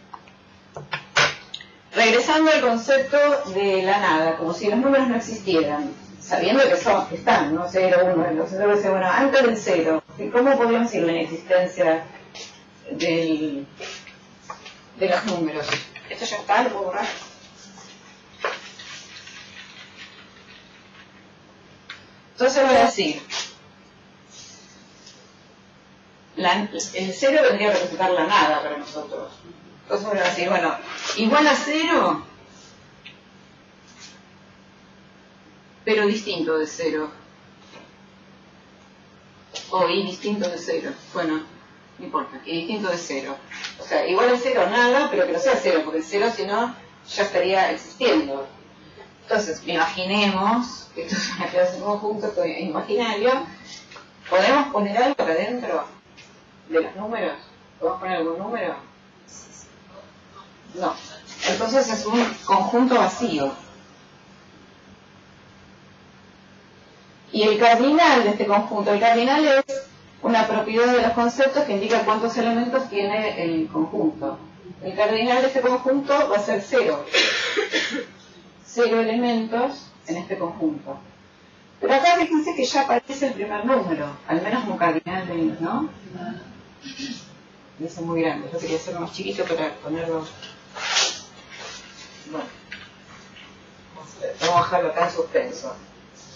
regresando al concepto de la nada, como si los números no existieran, sabiendo que están, ¿no? 0, 1, los números dicen, bueno, antes del 0, ¿cómo podríamos decir la inexistencia de los números? Esto ya está, lo puedo borrar. Entonces voy a decir, el 0 vendría a representar la nada para nosotros. Entonces voy a decir, bueno, igual a 0, pero distinto de 0. O indistinto de 0. Bueno, no importa, y distinto de 0. O sea, igual a 0 nada, pero que no sea 0, porque el 0 si no ya estaría existiendo. Entonces, imaginemos que esto es una clase de conjunto imaginario. ¿Podemos poner algo acá adentro de los números? ¿Podemos poner algún número? No. Entonces es un conjunto vacío. Y el cardinal de este conjunto, el cardinal es una propiedad de los conceptos que indica cuántos elementos tiene el conjunto. El cardinal de este conjunto va a ser 0. 0 elementos en este conjunto. Pero acá fíjense que ya aparece el primer número, al menos como cardinal de ellos, ¿no? Es muy grande, yo quería hacerlo más chiquito para ponerlo. Bueno, vamos a dejarlo acá en suspenso.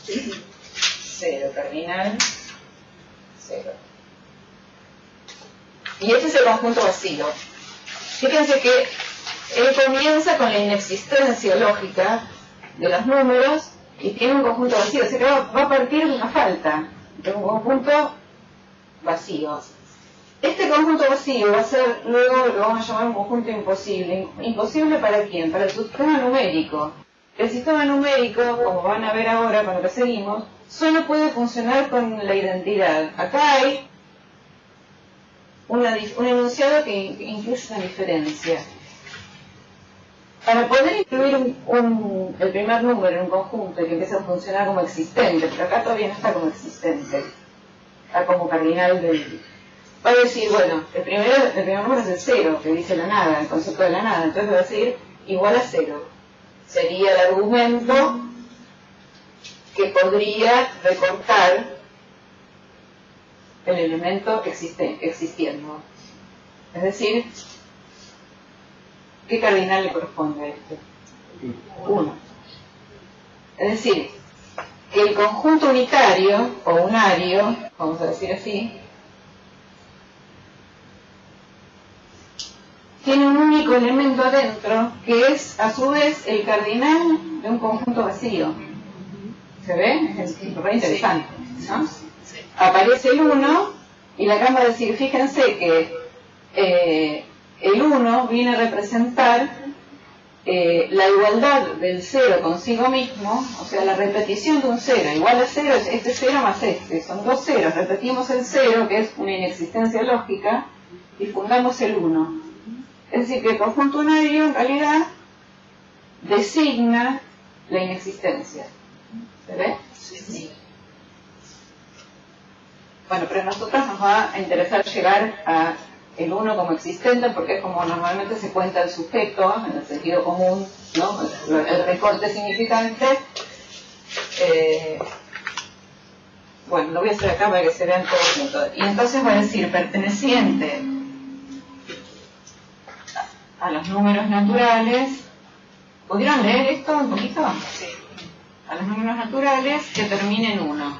0, cardinal, 0. Y este es el conjunto vacío. Fíjense que él comienza con la inexistencia lógica de los números y tiene un conjunto vacío, o sea que va a partir de una falta, de un conjunto vacío. Este conjunto vacío va a ser, luego lo vamos a llamar un conjunto imposible. ¿Imposible para quién? Para el sistema numérico. El sistema numérico, como van a ver ahora con lo que seguimos, solo puede funcionar con la identidad. Acá hay un enunciado que incluye una diferencia. Para poder incluir el primer número en un conjunto y que empiece a funcionar como existente, pero acá todavía no está como existente, está como cardinal del... Va a decir, bueno, el primer número es el 0, que dice la nada, el concepto de la nada, entonces va a decir igual a 0. Sería el argumento que podría recortar el elemento existiendo. Es decir, ¿qué cardinal le corresponde a este? 1. Es decir, que el conjunto unitario, o unario, vamos a decir así, tiene un único elemento adentro, que es, a su vez, el cardinal de un conjunto vacío. ¿Se ve? Es re interesante, ¿no? Aparece el 1, y la Lacan va a decir, fíjense que el 1 viene a representar la igualdad del 0 consigo mismo, o sea, la repetición de un 0, igual a 0 es este 0 más este, son dos ceros, repetimos el 0, que es una inexistencia lógica, y fundamos el 1. Es decir, que el conjunto unario en realidad designa la inexistencia. ¿Se ve? Sí. Bueno, pero a nosotros nos va a interesar llegar a el 1 como existente, porque es como normalmente se cuenta el sujeto, en el sentido común, ¿no? El recorte significante. Bueno, lo voy a hacer acá para que se vean todos juntos. Y entonces va a decir perteneciente a los números naturales. ¿Pudieron leer esto un poquito? Sí. A los números naturales que terminen en 1.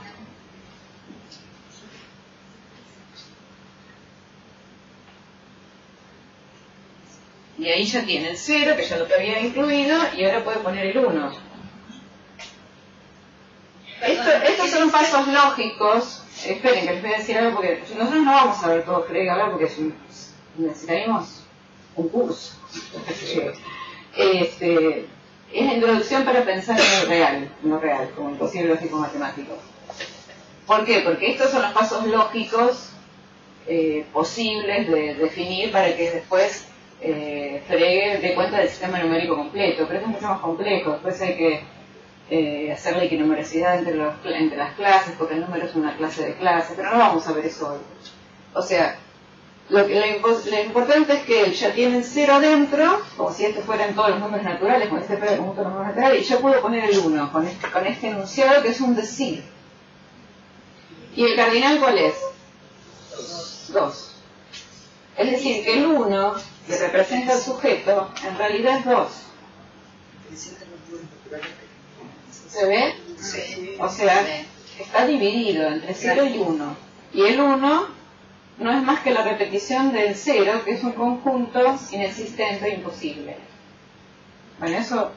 Y ahí ya tiene el 0, que ya lo había incluido, y ahora puede poner el 1. Estos son pasos lógicos. Esperen, que les voy a decir algo, porque nosotros no vamos a ver todo Frege hablar, porque necesitaríamos un curso. Es la introducción para pensar en lo real, como imposible lógico matemático. ¿Por qué? Porque estos son los pasos lógicos posibles de definir para que después Frege dé cuenta del sistema numérico completo, pero es mucho más complejo. Después hay que hacer la equinumerosidad entre las clases, porque el número es una clase de clases, pero no vamos a ver eso hoy. O sea, lo importante es que él ya tiene el 0 adentro, como si estos fueran todos los números naturales, con este fuera el conjunto de los números naturales, y yo puedo poner el 1 con este enunciado que es un decir. ¿Y el cardinal cuál es? 2. Es decir, que el 1, que representa al sujeto, en realidad es 2. ¿Se ve? Sí. O sea, está dividido entre 0 y 1. Y el 1 no es más que la repetición del 0, que es un conjunto inexistente e imposible. Bueno, eso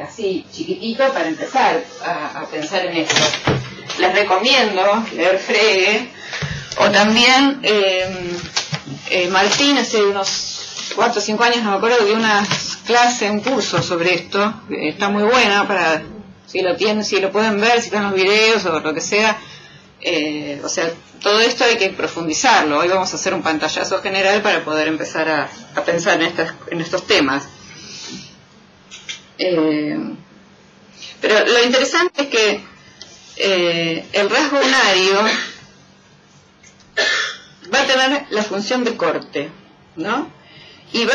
así chiquitito para empezar a pensar en esto. Les recomiendo leer Frege, o también Martín hace unos 4 o 5 años, no me acuerdo, dio una clase, un curso sobre esto, está muy buena para, si lo pueden ver, si están los videos o lo que sea. O sea, todo esto hay que profundizarlo. Hoy vamos a hacer un pantallazo general para poder empezar a pensar en estos temas. Pero lo interesante es que el rasgo unario va a tener la función de corte, ¿no? Y va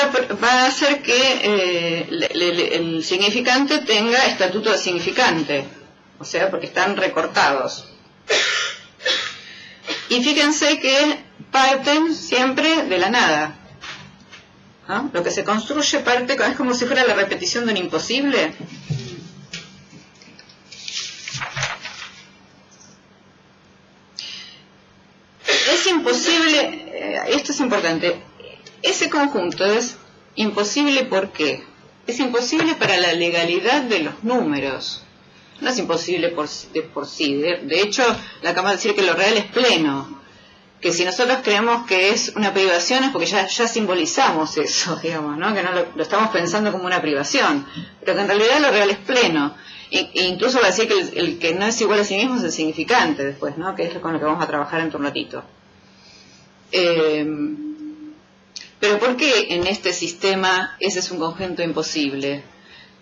a hacer que el significante tenga estatuto de significante, o sea, porque están recortados. Y fíjense que parten siempre de la nada, ¿no? Lo que se construye parte, es como si fuera la repetición de un imposible. Es imposible, esto es importante, ese conjunto es imposible. ¿Por qué? Es imposible para la legalidad de los números. No es imposible por sí. De hecho, la acabamos de decir que lo real es pleno. Que si nosotros creemos que es una privación es porque ya simbolizamos eso, digamos, ¿no? Que no lo estamos pensando como una privación. Pero que en realidad lo real es pleno. E incluso va a decir que el que no es igual a sí mismo es el significante después, ¿no? Que es con lo que vamos a trabajar en un ratito. Pero ¿por qué en este sistema ese es un conjunto imposible?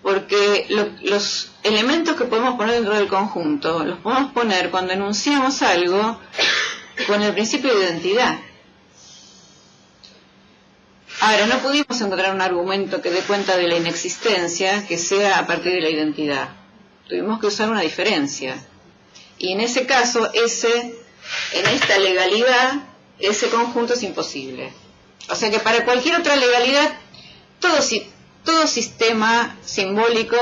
Porque los elementos que podemos poner dentro del conjunto los podemos poner cuando enunciamos algo con el principio de identidad. Ahora, no pudimos encontrar un argumento que dé cuenta de la inexistencia que sea a partir de la identidad. Tuvimos que usar una diferencia. Y en ese caso, en esta legalidad, ese conjunto es imposible. O sea que para cualquier otra legalidad, todo sistema simbólico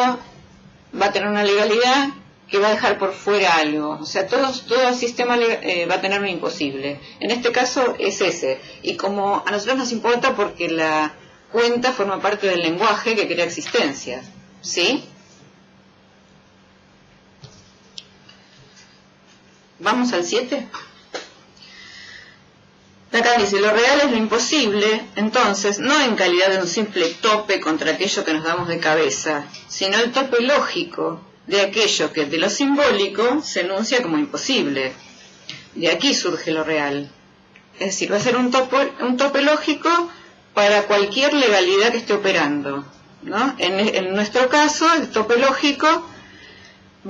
va a tener una legalidad que va a dejar por fuera algo. O sea, todo sistema va a tener un imposible. En este caso es ese. Y como a nosotros nos importa porque la cuenta forma parte del lenguaje que crea existencia. ¿Sí? ¿Vamos al 7? Acá dice, lo real es lo imposible, entonces, no en calidad de un simple tope contra aquello que nos damos de cabeza, sino el tope lógico de aquello que de lo simbólico se enuncia como imposible. De aquí surge lo real. Es decir, va a ser un tope lógico para cualquier legalidad que esté operando, ¿no? En nuestro caso, el tope lógico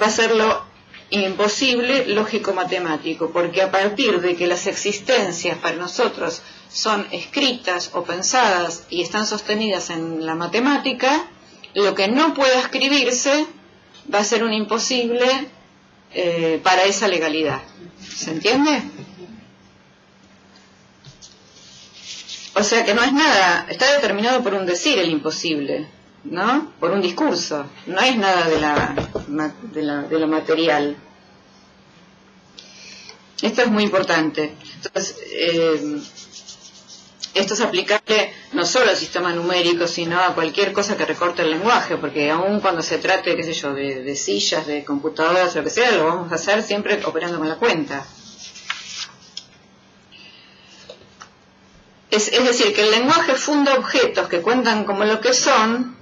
va a ser lo imposible lógico-matemático, porque a partir de que las existencias para nosotros son escritas o pensadas y están sostenidas en la matemática, lo que no pueda escribirse va a ser un imposible para esa legalidad. ¿Se entiende? O sea que no es nada, está determinado por un decir el imposible, ¿no? Por un discurso, no es nada de lo material. Esto es muy importante. Entonces, esto es aplicable no solo al sistema numérico, sino a cualquier cosa que recorte el lenguaje, porque aun cuando se trate, qué sé yo, de sillas, de computadoras, lo que sea, lo vamos a hacer siempre operando con la cuenta. Es decir, que el lenguaje funda objetos que cuentan como lo que son,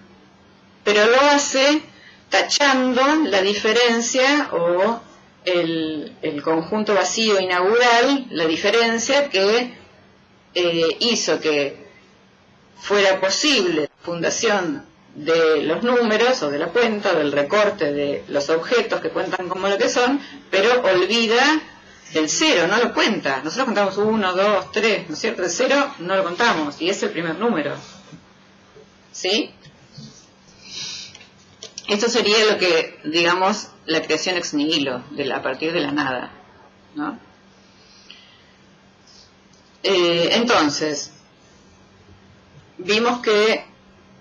pero lo hace tachando la diferencia o el conjunto vacío inaugural, la diferencia que hizo que fuera posible la fundación de los números o de la cuenta, del recorte de los objetos que cuentan como lo que son, pero olvida el cero, no lo cuenta. Nosotros contamos 1, 2, 3, ¿no es cierto? El cero no lo contamos y es el primer número. ¿Sí? Esto sería lo que, digamos, la creación ex nihilo, a partir de la nada, ¿no? Entonces, vimos que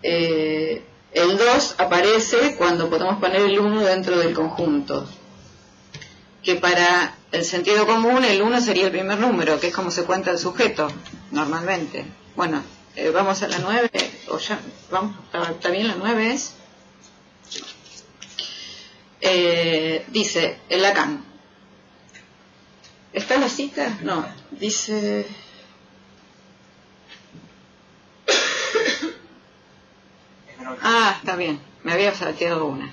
el 2 aparece cuando podemos poner el 1 dentro del conjunto, que para el sentido común el 1 sería el primer número, que es como se cuenta el sujeto normalmente. Bueno, vamos a la 9, o ya, vamos, ¿está bien la 9 es? Dice el Lacan. ¿Está la cita? No, dice... Ah, está bien, me había salteado una.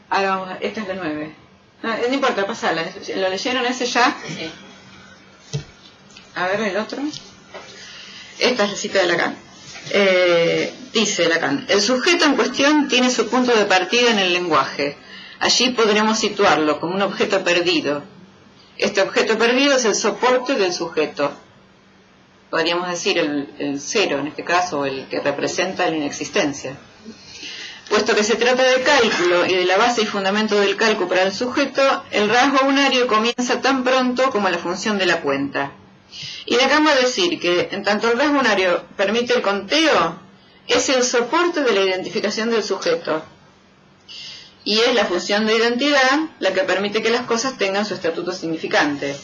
Ahora vamos a... esta es la 9. No importa, pasala. ¿Lo leyeron ese ya? Sí. A ver el otro. Esta es la cita de Lacan. Dice Lacan: el sujeto en cuestión tiene su punto de partida en el lenguaje. Allí podremos situarlo como un objeto perdido. Este objeto perdido es el soporte del sujeto. Podríamos decir el cero, en este caso, el que representa la inexistencia. Puesto que se trata de cálculo y de la base y fundamento del cálculo para el sujeto, el rasgo unario comienza tan pronto como la función de la cuenta. Y Lacan va a decir que, en tanto el rasgo unario permite el conteo, es el soporte de la identificación del sujeto. Y es la función de identidad la que permite que las cosas tengan su estatuto significante.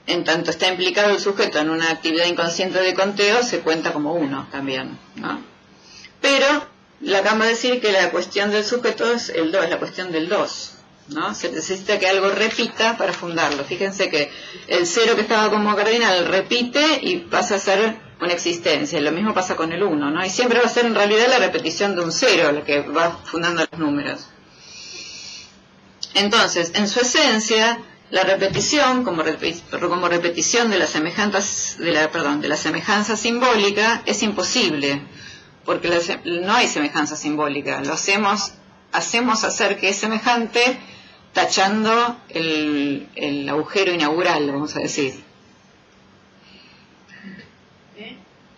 En tanto está implicado el sujeto en una actividad inconsciente de conteo, se cuenta como uno también, ¿no? Pero Lacan va a decir que la cuestión del sujeto es el 2, es la cuestión del 2, ¿no? Se necesita que algo repita para fundarlo. Fíjense que el 0 que estaba como cardinal repite y pasa a ser una existencia. Lo mismo pasa con el 1, ¿no? Y siempre va a ser en realidad la repetición de un 0 la que va fundando los números. Entonces, en su esencia, la repetición, como repetición de la semejanza simbólica, es imposible, porque no hay semejanza simbólica. Lo hacemos hacer que es semejante tachando el agujero inaugural, vamos a decir.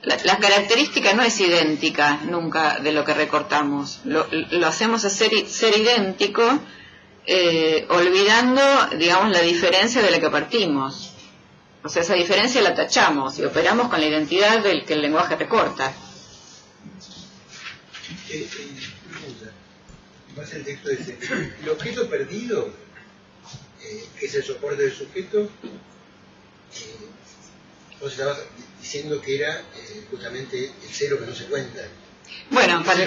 La característica no es idéntica nunca de lo que recortamos. Lo hacemos ser idéntico, olvidando, digamos, la diferencia de la que partimos. O sea, esa diferencia la tachamos y operamos con la identidad del que el lenguaje recorta. Más el texto dice: el objeto perdido, que es el soporte del sujeto, vos estabas diciendo que era justamente el 0 que no se cuenta. Bueno, para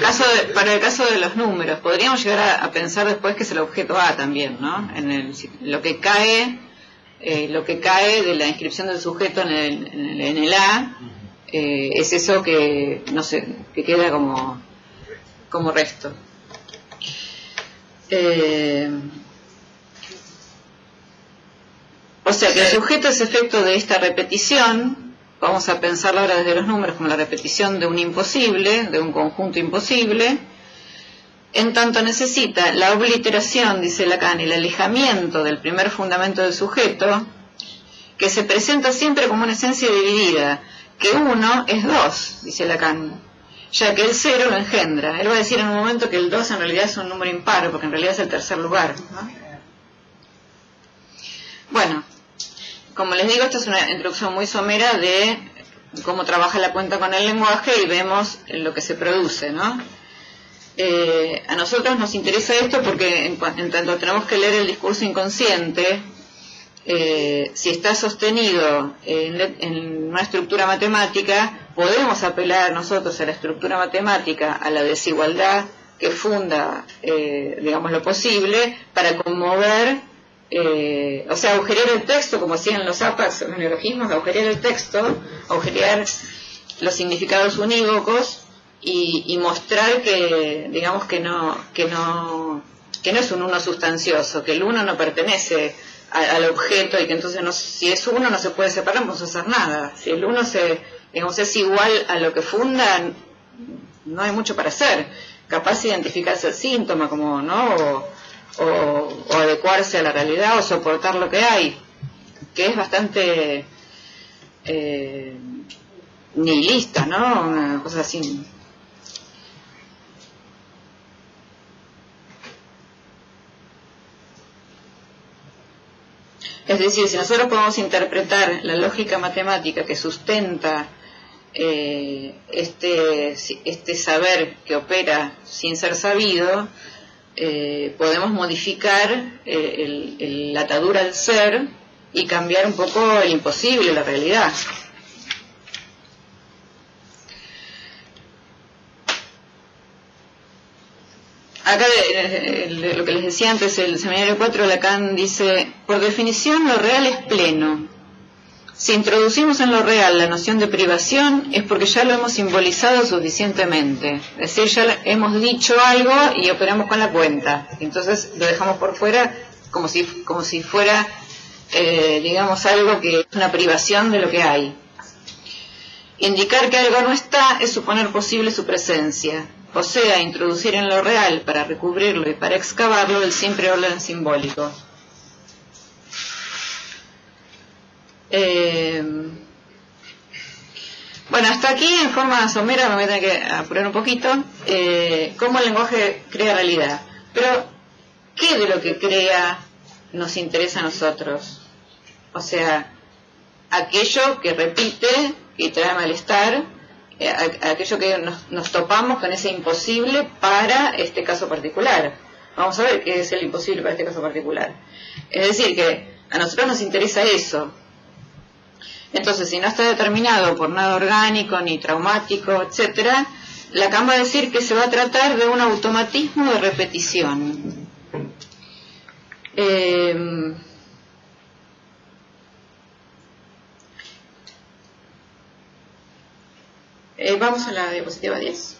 el caso de los números, podríamos llegar a pensar después que es el objeto A también, ¿no? Lo que cae de la inscripción del sujeto en el A, es eso que, no sé, que queda como resto. O sea que el sujeto es efecto de esta repetición. Vamos a pensarlo ahora desde los números como la repetición de un imposible, de un conjunto imposible. En tanto necesita la obliteración, dice Lacan, el alejamiento del primer fundamento del sujeto, que se presenta siempre como una esencia dividida, que 1 es 2, dice Lacan, ya que el 0 lo engendra. Él va a decir en un momento que el 2 en realidad es un número impar, porque en realidad es el tercer lugar, ¿no? Bueno, como les digo, esta es una introducción muy somera de cómo trabaja la cuenta con el lenguaje y vemos lo que se produce, ¿no? A nosotros nos interesa esto porque en tanto tenemos que leer el discurso inconsciente, si está sostenido en una estructura matemática, podemos apelar nosotros a la estructura matemática, a la desigualdad que funda, digamos, lo posible, para conmover, o sea, agujerear el texto, como hacían los APACs, los neologismos, agujerear el texto, agujerear los significados unívocos y mostrar que, digamos, que no es un uno sustancioso, que el uno no pertenece al objeto y que entonces si es uno no se puede separar, no se hacer nada. Si el uno es igual a lo que funda, no hay mucho para hacer. Capaz de identificarse el síntoma, como, ¿no? O adecuarse a la realidad o soportar lo que hay, que es bastante nihilista, ¿no? Una cosa así. Es decir, si nosotros podemos interpretar la lógica matemática que sustenta este saber que opera sin ser sabido, podemos modificar la atadura al ser y cambiar un poco el imposible, la realidad. Acá, lo que les decía antes, el seminario 4, Lacan dice: por definición lo real es pleno. Si introducimos en lo real la noción de privación, es porque ya lo hemos simbolizado suficientemente. Es decir, ya hemos dicho algo y operamos con la cuenta. Entonces lo dejamos por fuera como si fuera, digamos, algo que es una privación de lo que hay. Indicar que algo no está es suponer posible su presencia. O sea, introducir en lo real para recubrirlo y para excavarlo el siempre orden simbólico. Bueno, hasta aquí en forma somera me voy a tener que apurar un poquito. Cómo el lenguaje crea realidad. Pero, ¿qué de lo que crea nos interesa a nosotros? O sea, aquello que repite, que trae malestar, aquello que nos topamos con ese imposible para este caso particular. Vamos a ver qué es el imposible para este caso particular. Es decir, que a nosotros nos interesa eso. Entonces, si no está determinado por nada orgánico, ni traumático, etcétera, Lacan va a decir que se va a tratar de un automatismo de repetición. Vamos a la diapositiva 10.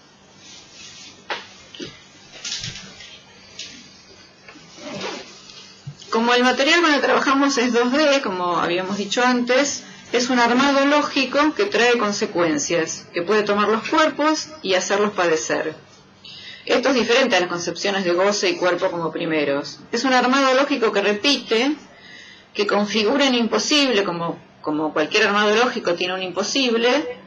Como el material con el que trabajamos es 2D, como habíamos dicho antes, es un armado lógico que trae consecuencias, que puede tomar los cuerpos y hacerlos padecer. Esto es diferente a las concepciones de goce y cuerpo como primeros. Es un armado lógico que repite, que configura en imposible, como cualquier armado lógico tiene un imposible,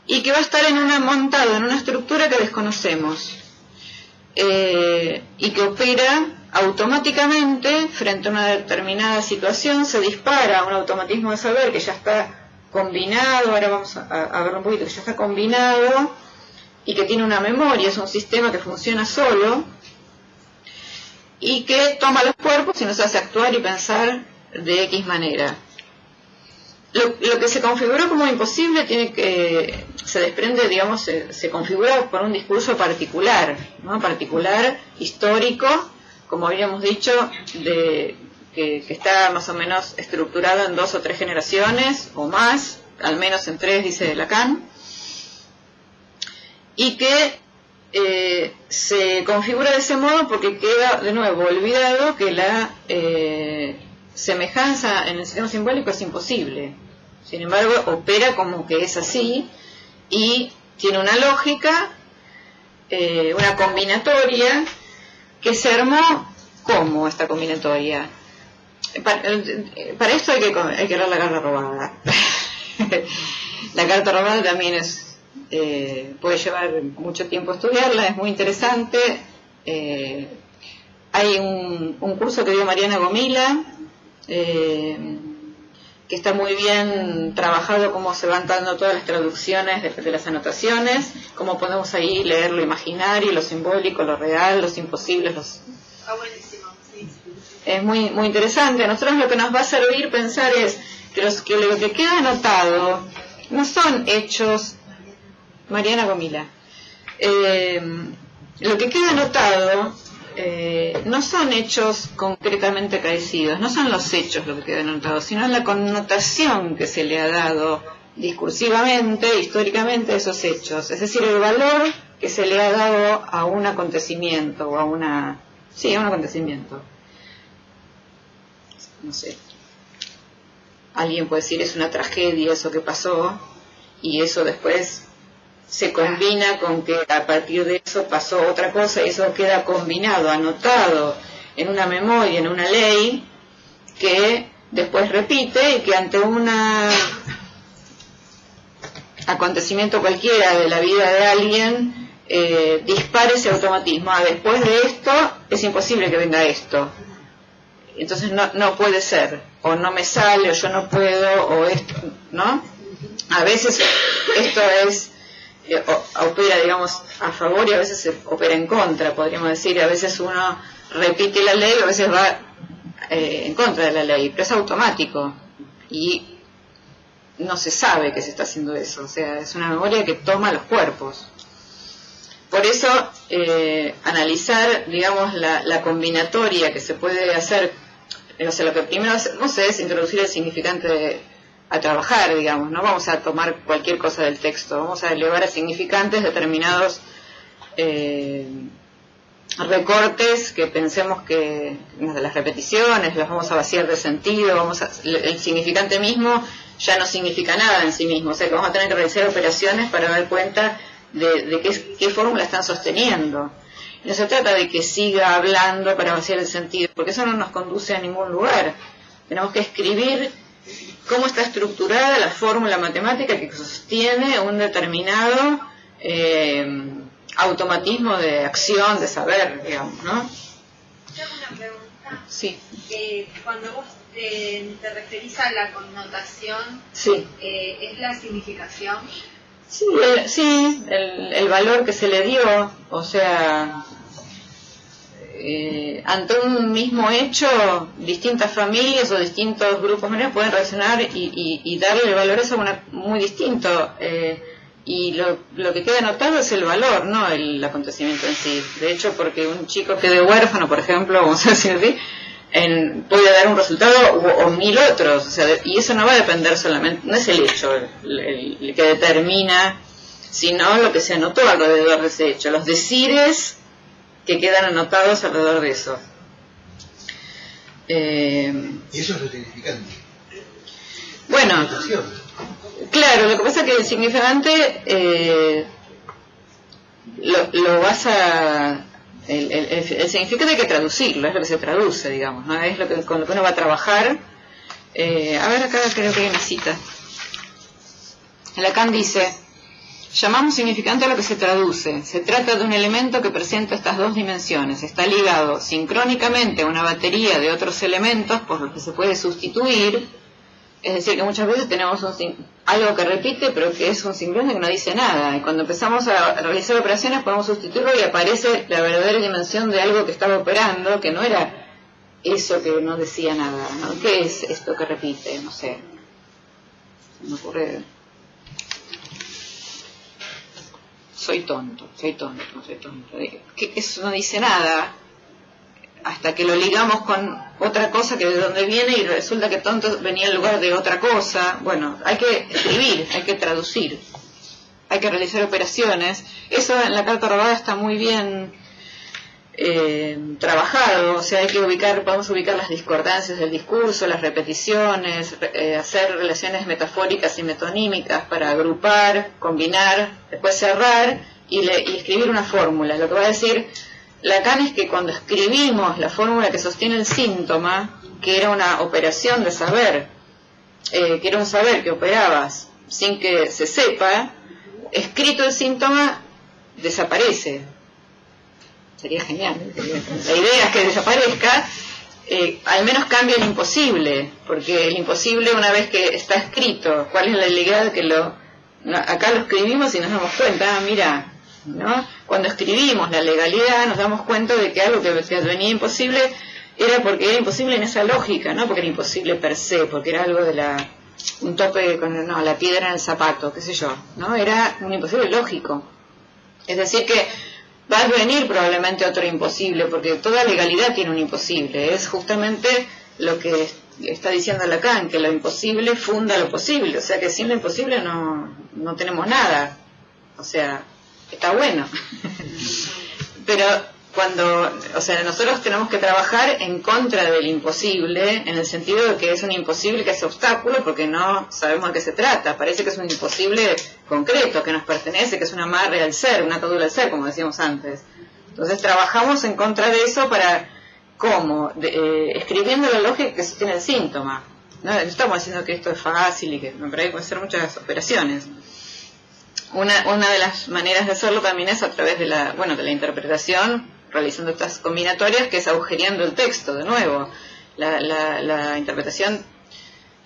y que va a estar montado en una estructura que desconocemos, y que opera automáticamente frente a una determinada situación. Se dispara un automatismo de saber que ya está combinado, ahora vamos a verlo un poquito, que ya está combinado y que tiene una memoria, es un sistema que funciona solo y que toma los cuerpos y nos hace actuar y pensar de X manera. Lo que se configuró como imposible se desprende, digamos, se configura por un discurso particular, ¿no? Particular, histórico, como habíamos dicho, que está más o menos estructurado en 2 o 3 generaciones, o más, al menos en 3, dice Lacan, y que se configura de ese modo porque queda, de nuevo, olvidado que la semejanza en el sistema simbólico es imposible. Sin embargo, opera como que es así y tiene una lógica, una combinatoria que se armó. ¿Cómo esta combinatoria? Para esto hay que leer la carta robada. La carta robada también puede llevar mucho tiempo estudiarla, es muy interesante. Hay un curso que dio Mariana Gomila, que está muy bien trabajado, cómo se van dando todas las traducciones de las anotaciones, cómo podemos ahí leer lo imaginario, lo simbólico, lo real, los imposibles. Buenísimo, sí. Es muy, muy interesante. A nosotros lo que nos va a servir pensar es que lo que queda anotado no son hechos. Mariana Gomila. Lo que queda anotado no son hechos concretamente acaecidos, no son los hechos lo que quedan anotados, sino la connotación que se le ha dado discursivamente, históricamente, esos hechos. Es decir, el valor que se le ha dado a un acontecimiento o a un acontecimiento. No sé. Alguien puede decir es una tragedia eso que pasó, y eso después se combina con que a partir de eso pasó otra cosa, y eso queda combinado, anotado en una memoria, en una ley, que después repite y que ante un acontecimiento cualquiera de la vida de alguien dispare ese automatismo. Después de esto es imposible que venga esto, entonces no puede ser, o no me sale, o yo no puedo, o esto, ¿no? A veces esto es opera, digamos, a favor, y a veces se opera en contra, podríamos decir. A veces uno repite la ley, a veces va en contra de la ley, pero es automático y no se sabe que se está haciendo eso. O sea, es una memoria que toma los cuerpos. Por eso analizar, digamos, la combinatoria que se puede hacer, o sea, lo que primero hacemos es introducir el significante a trabajar, digamos. No vamos a tomar cualquier cosa del texto, vamos a elevar a significantes determinados recortes que pensemos que de las repeticiones los vamos a vaciar de sentido, el significante mismo ya no significa nada en sí mismo, o sea que vamos a tener que realizar operaciones para dar cuenta de qué fórmula están sosteniendo. No se trata de que siga hablando para vaciar el sentido, porque eso no nos conduce a ningún lugar. Tenemos que escribir cómo está estructurada la fórmula matemática que sostiene un determinado automatismo de acción, de saber, digamos, ¿no? Yo hago una pregunta. Sí. Cuando vos te referís a la connotación, Sí. ¿es la significación? Sí, el valor que se le dio, o sea, ante un mismo hecho, distintas familias o distintos grupos pueden reaccionar y darle valores a muy distinto. Y lo que queda anotado es el valor, no el acontecimiento en sí. De hecho, porque un chico quede huérfano, por ejemplo, vamos a decir así, puede dar un resultado o 1000 otros, o sea, y eso no va a depender solamente, no es el hecho el que determina, sino lo que se anotó alrededor de ese hecho, los decires que quedan anotados alrededor de eso. Y eso es lo significante. Bueno, claro, lo que pasa es que el significante lo vas a... El significado hay que traducirlo, es lo que se traduce, digamos, ¿no? Es con lo que uno va a trabajar. A ver, acá creo que hay una cita. Lacan dice: llamamos significante a lo que se traduce. Se trata de un elemento que presenta estas dos dimensiones. Está ligado sincrónicamente a una batería de otros elementos por los que se puede sustituir. Es decir, que muchas veces tenemos algo que repite, pero que es un sincrónico que no dice nada. Y cuando empezamos a realizar operaciones podemos sustituirlo y aparece la verdadera dimensión de algo que estaba operando, que no era eso que no decía nada, ¿no? ¿Qué es esto que repite? No sé. Se me ocurre... Soy tonto. Que eso no dice nada, hasta que lo ligamos con otra cosa que de dónde viene y resulta que tonto venía en lugar de otra cosa. Bueno, hay que escribir, hay que traducir, hay que realizar operaciones. Eso en la carta robada está muy bien trabajado, o sea, podemos ubicar las discordancias del discurso, las repeticiones, hacer relaciones metafóricas y metonímicas para agrupar, combinar, después cerrar y escribir una fórmula. Lo que va a decir Lacan es que cuando escribimos la fórmula que sostiene el síntoma, que era una operación de saber, que era un saber que operabas sin que se sepa, escrito el síntoma desaparece. Sería genial. La idea es que desaparezca, al menos cambia el imposible, porque el imposible, una vez que está escrito, ¿cuál es la legalidad? Acá lo escribimos y nos damos cuenta, mira, ¿no? Cuando escribimos la legalidad nos damos cuenta de que algo que venía imposible era porque era imposible en esa lógica, no porque era imposible per se, porque era algo de un tope con la piedra en el zapato, qué sé yo, ¿no? Era un imposible lógico. Es decir que va a venir probablemente otro imposible, porque toda legalidad tiene un imposible. Es justamente lo que está diciendo Lacan, que lo imposible funda lo posible, o sea que sin lo imposible no tenemos nada, o sea, está bueno. Pero nosotros tenemos que trabajar en contra del imposible, en el sentido de que es un imposible que es obstáculo, porque no sabemos de qué se trata, parece que es un imposible concreto, que nos pertenece, que es un amarre al ser, una atadura al ser, como decíamos antes. Entonces trabajamos en contra de eso para... ¿Cómo? Escribiendo la lógica que sostiene el síntoma. No estamos diciendo que esto es fácil y que por ahí pueden ser muchas operaciones. Una de las maneras de hacerlo también es a través de la interpretación, realizando estas combinatorias, que es agujereando el texto, de nuevo. La interpretación,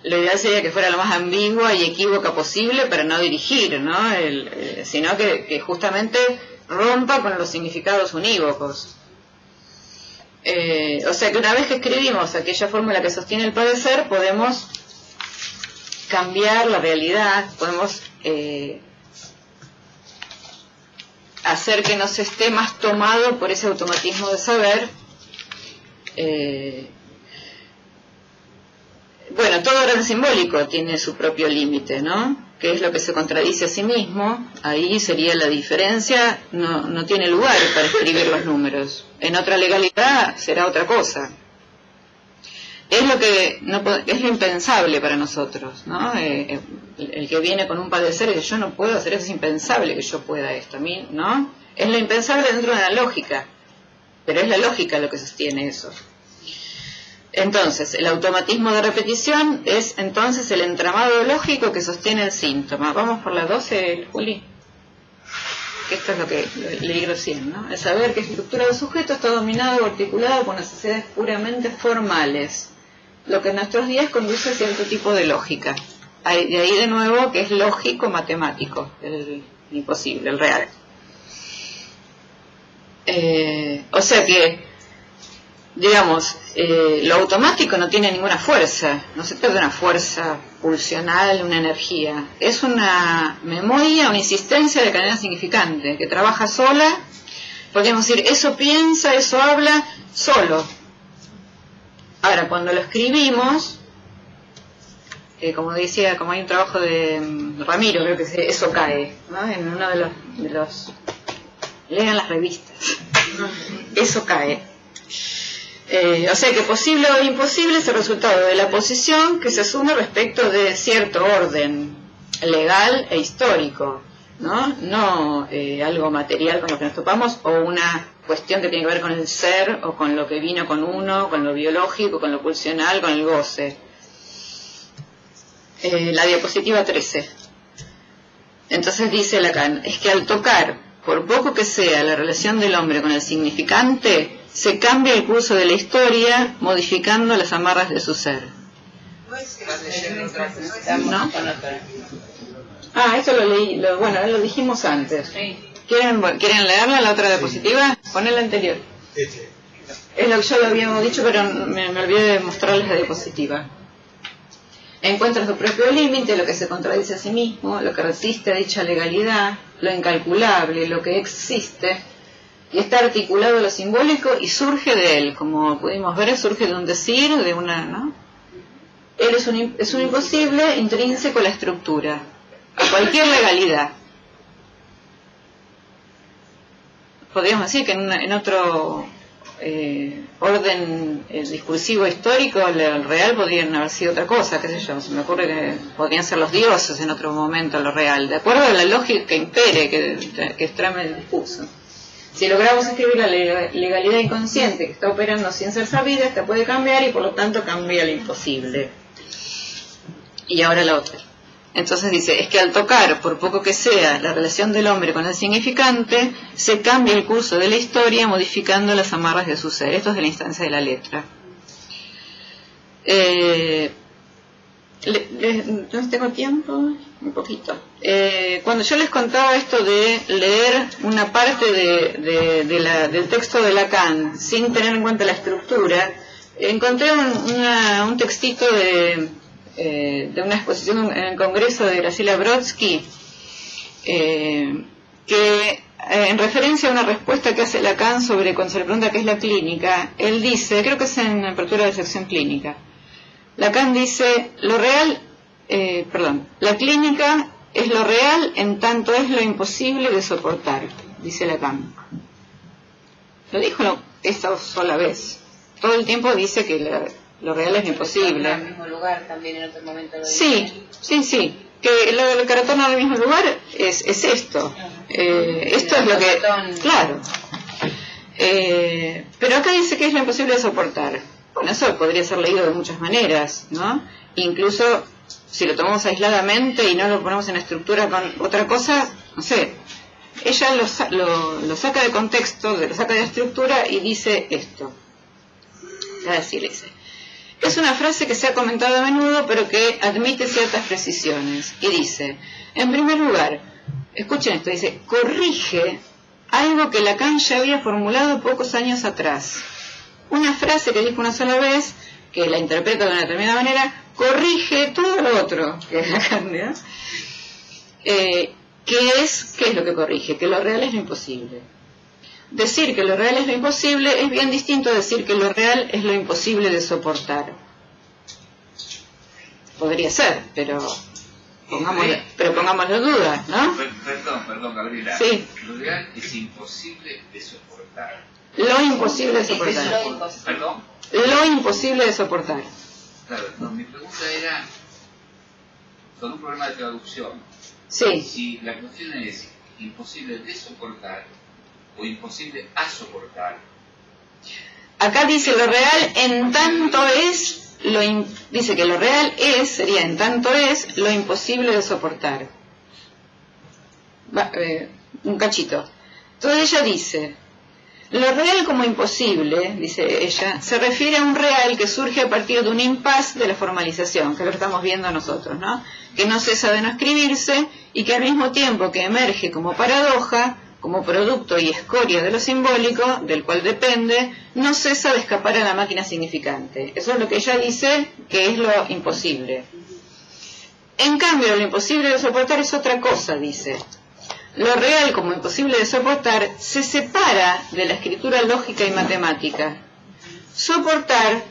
lo ideal sería que fuera lo más ambigua y equívoca posible para no dirigir, ¿no? Sino que justamente rompa con los significados unívocos. O sea que una vez que escribimos aquella fórmula que sostiene el padecer, podemos cambiar la realidad, podemos hacer que no se esté más tomado por ese automatismo de saber. Bueno, todo orden simbólico tiene su propio límite, ¿no? Que es lo que se contradice a sí mismo. Ahí sería la diferencia, no tiene lugar para escribir los números. En otra legalidad será otra cosa. Es lo impensable para nosotros, ¿no? El que viene con un padecer que yo no puedo hacer eso, es impensable que yo pueda esto, a mí, ¿no? Es lo impensable dentro de la lógica, pero es la lógica lo que sostiene eso. Entonces, el automatismo de repetición es entonces el entramado lógico que sostiene el síntoma. Vamos por la 12, Juli. Que esto es lo que leí recién, ¿no? El saber que estructura del sujeto está dominado o articulado por necesidades puramente formales, lo que en nuestros días conduce a cierto tipo de lógica. De ahí de nuevo que es lógico-matemático, el imposible, el real. O sea que, digamos, lo automático no tiene ninguna fuerza, no se trata de una fuerza pulsional, una energía, es una memoria, una insistencia de cadena significante, que trabaja sola. Podríamos decir, eso piensa, eso habla, solo. Ahora, cuando lo escribimos, como decía, como hay un trabajo de Ramiro, creo que eso cae, ¿no? En uno de los lean las revistas, eso cae. O sea que posible o imposible es el resultado de la posición que se asume respecto de cierto orden legal e histórico, no algo material con lo que nos topamos, o una cuestión que tiene que ver con el ser, o con lo que vino con uno, con lo biológico, con lo pulsional, con el goce. La diapositiva 13. Entonces dice Lacan, es que al tocar, por poco que sea, la relación del hombre con el significante, se cambia el curso de la historia, modificando las amarras de su ser. ¿No? Ah, esto lo leí, lo dijimos antes. ¿Quieren leerla, la otra diapositiva? Poner la anterior. Es lo que yo lo habíamos dicho, pero me olvidé de mostrarles la diapositiva. Encuentra su propio límite, lo que se contradice a sí mismo, lo que resiste a dicha legalidad, lo incalculable, lo que existe, y está articulado a lo simbólico y surge de él, como pudimos ver, surge de un decir, de una, ¿no? Él es un imposible intrínseco a la estructura, a cualquier legalidad. Podríamos decir que en otro orden discursivo histórico, el real podrían haber sido otra cosa, qué sé yo, se me ocurre que podrían ser los dioses en otro momento lo real, de acuerdo a la lógica que impere, que trame el discurso. Si logramos escribir la legalidad inconsciente que está operando sin ser sabida, esta puede cambiar y por lo tanto cambia lo imposible. Y ahora la otra. Entonces dice, es que al tocar, por poco que sea, la relación del hombre con el significante, se cambia el curso de la historia modificando las amarras de su ser. Esto es de la instancia de la letra. ¿No tengo tiempo? Un poquito. Cuando yo les contaba esto de leer una parte del texto de Lacan sin tener en cuenta la estructura, encontré un textito de una exposición en el Congreso de Graciela Brodsky, que en referencia a una respuesta que hace Lacan sobre cuando se le pregunta qué es la clínica, él dice, creo que es en apertura de sección clínica, Lacan dice, la clínica es lo real en tanto es lo imposible de soportar, dice Lacan. Lo dijo esta sola vez. Todo el tiempo dice que lo real es lo imposible. En el mismo lugar también en otro momento lo dice. Sí. Que lo que retorna al mismo lugar es esto. Esto es lo que... Claro. Pero acá dice que es lo imposible de soportar. Bueno, eso podría ser leído de muchas maneras, ¿no? Incluso si lo tomamos aisladamente y no lo ponemos en estructura con otra cosa, no sé. Ella lo saca de contexto, lo saca de estructura y dice esto. Es una frase que se ha comentado a menudo, pero que admite ciertas precisiones. Y dice, en primer lugar, escuchen esto, dice, corrige algo que Lacan ya había formulado pocos años atrás. Una frase que dijo una sola vez, que la interpreta de una determinada manera, corrige todo lo otro que Lacan, ¿no? ¿Qué es lo que corrige? Que lo real es lo imposible. Decir que lo real es lo imposible es bien distinto a decir que lo real es lo imposible de soportar. Podría ser, pero pongámoslo en duda, ¿no? Perdón, Gabriela. Sí. Lo real es imposible de soportar. Lo imposible de soportar. ¿Perdón? Lo imposible de soportar. Claro, no, mi pregunta era con un problema de traducción. Sí. Si la cuestión es imposible de soportar o imposible a soportar. Acá dice lo real en tanto es dice que lo real sería en tanto es lo imposible de soportar. Un cachito. Entonces ella dice, lo real como imposible, dice ella, se refiere a un real que surge a partir de un impasse de la formalización, que es lo que estamos viendo nosotros, ¿no? Que no cesa de no escribirse y que al mismo tiempo que emerge como paradoja, como producto y escoria de lo simbólico, del cual depende, no cesa de escapar a la máquina significante. Eso es lo que ella dice que es lo imposible. En cambio, lo imposible de soportar es otra cosa, dice. Lo real como imposible de soportar se separa de la escritura lógica y matemática. Soportar,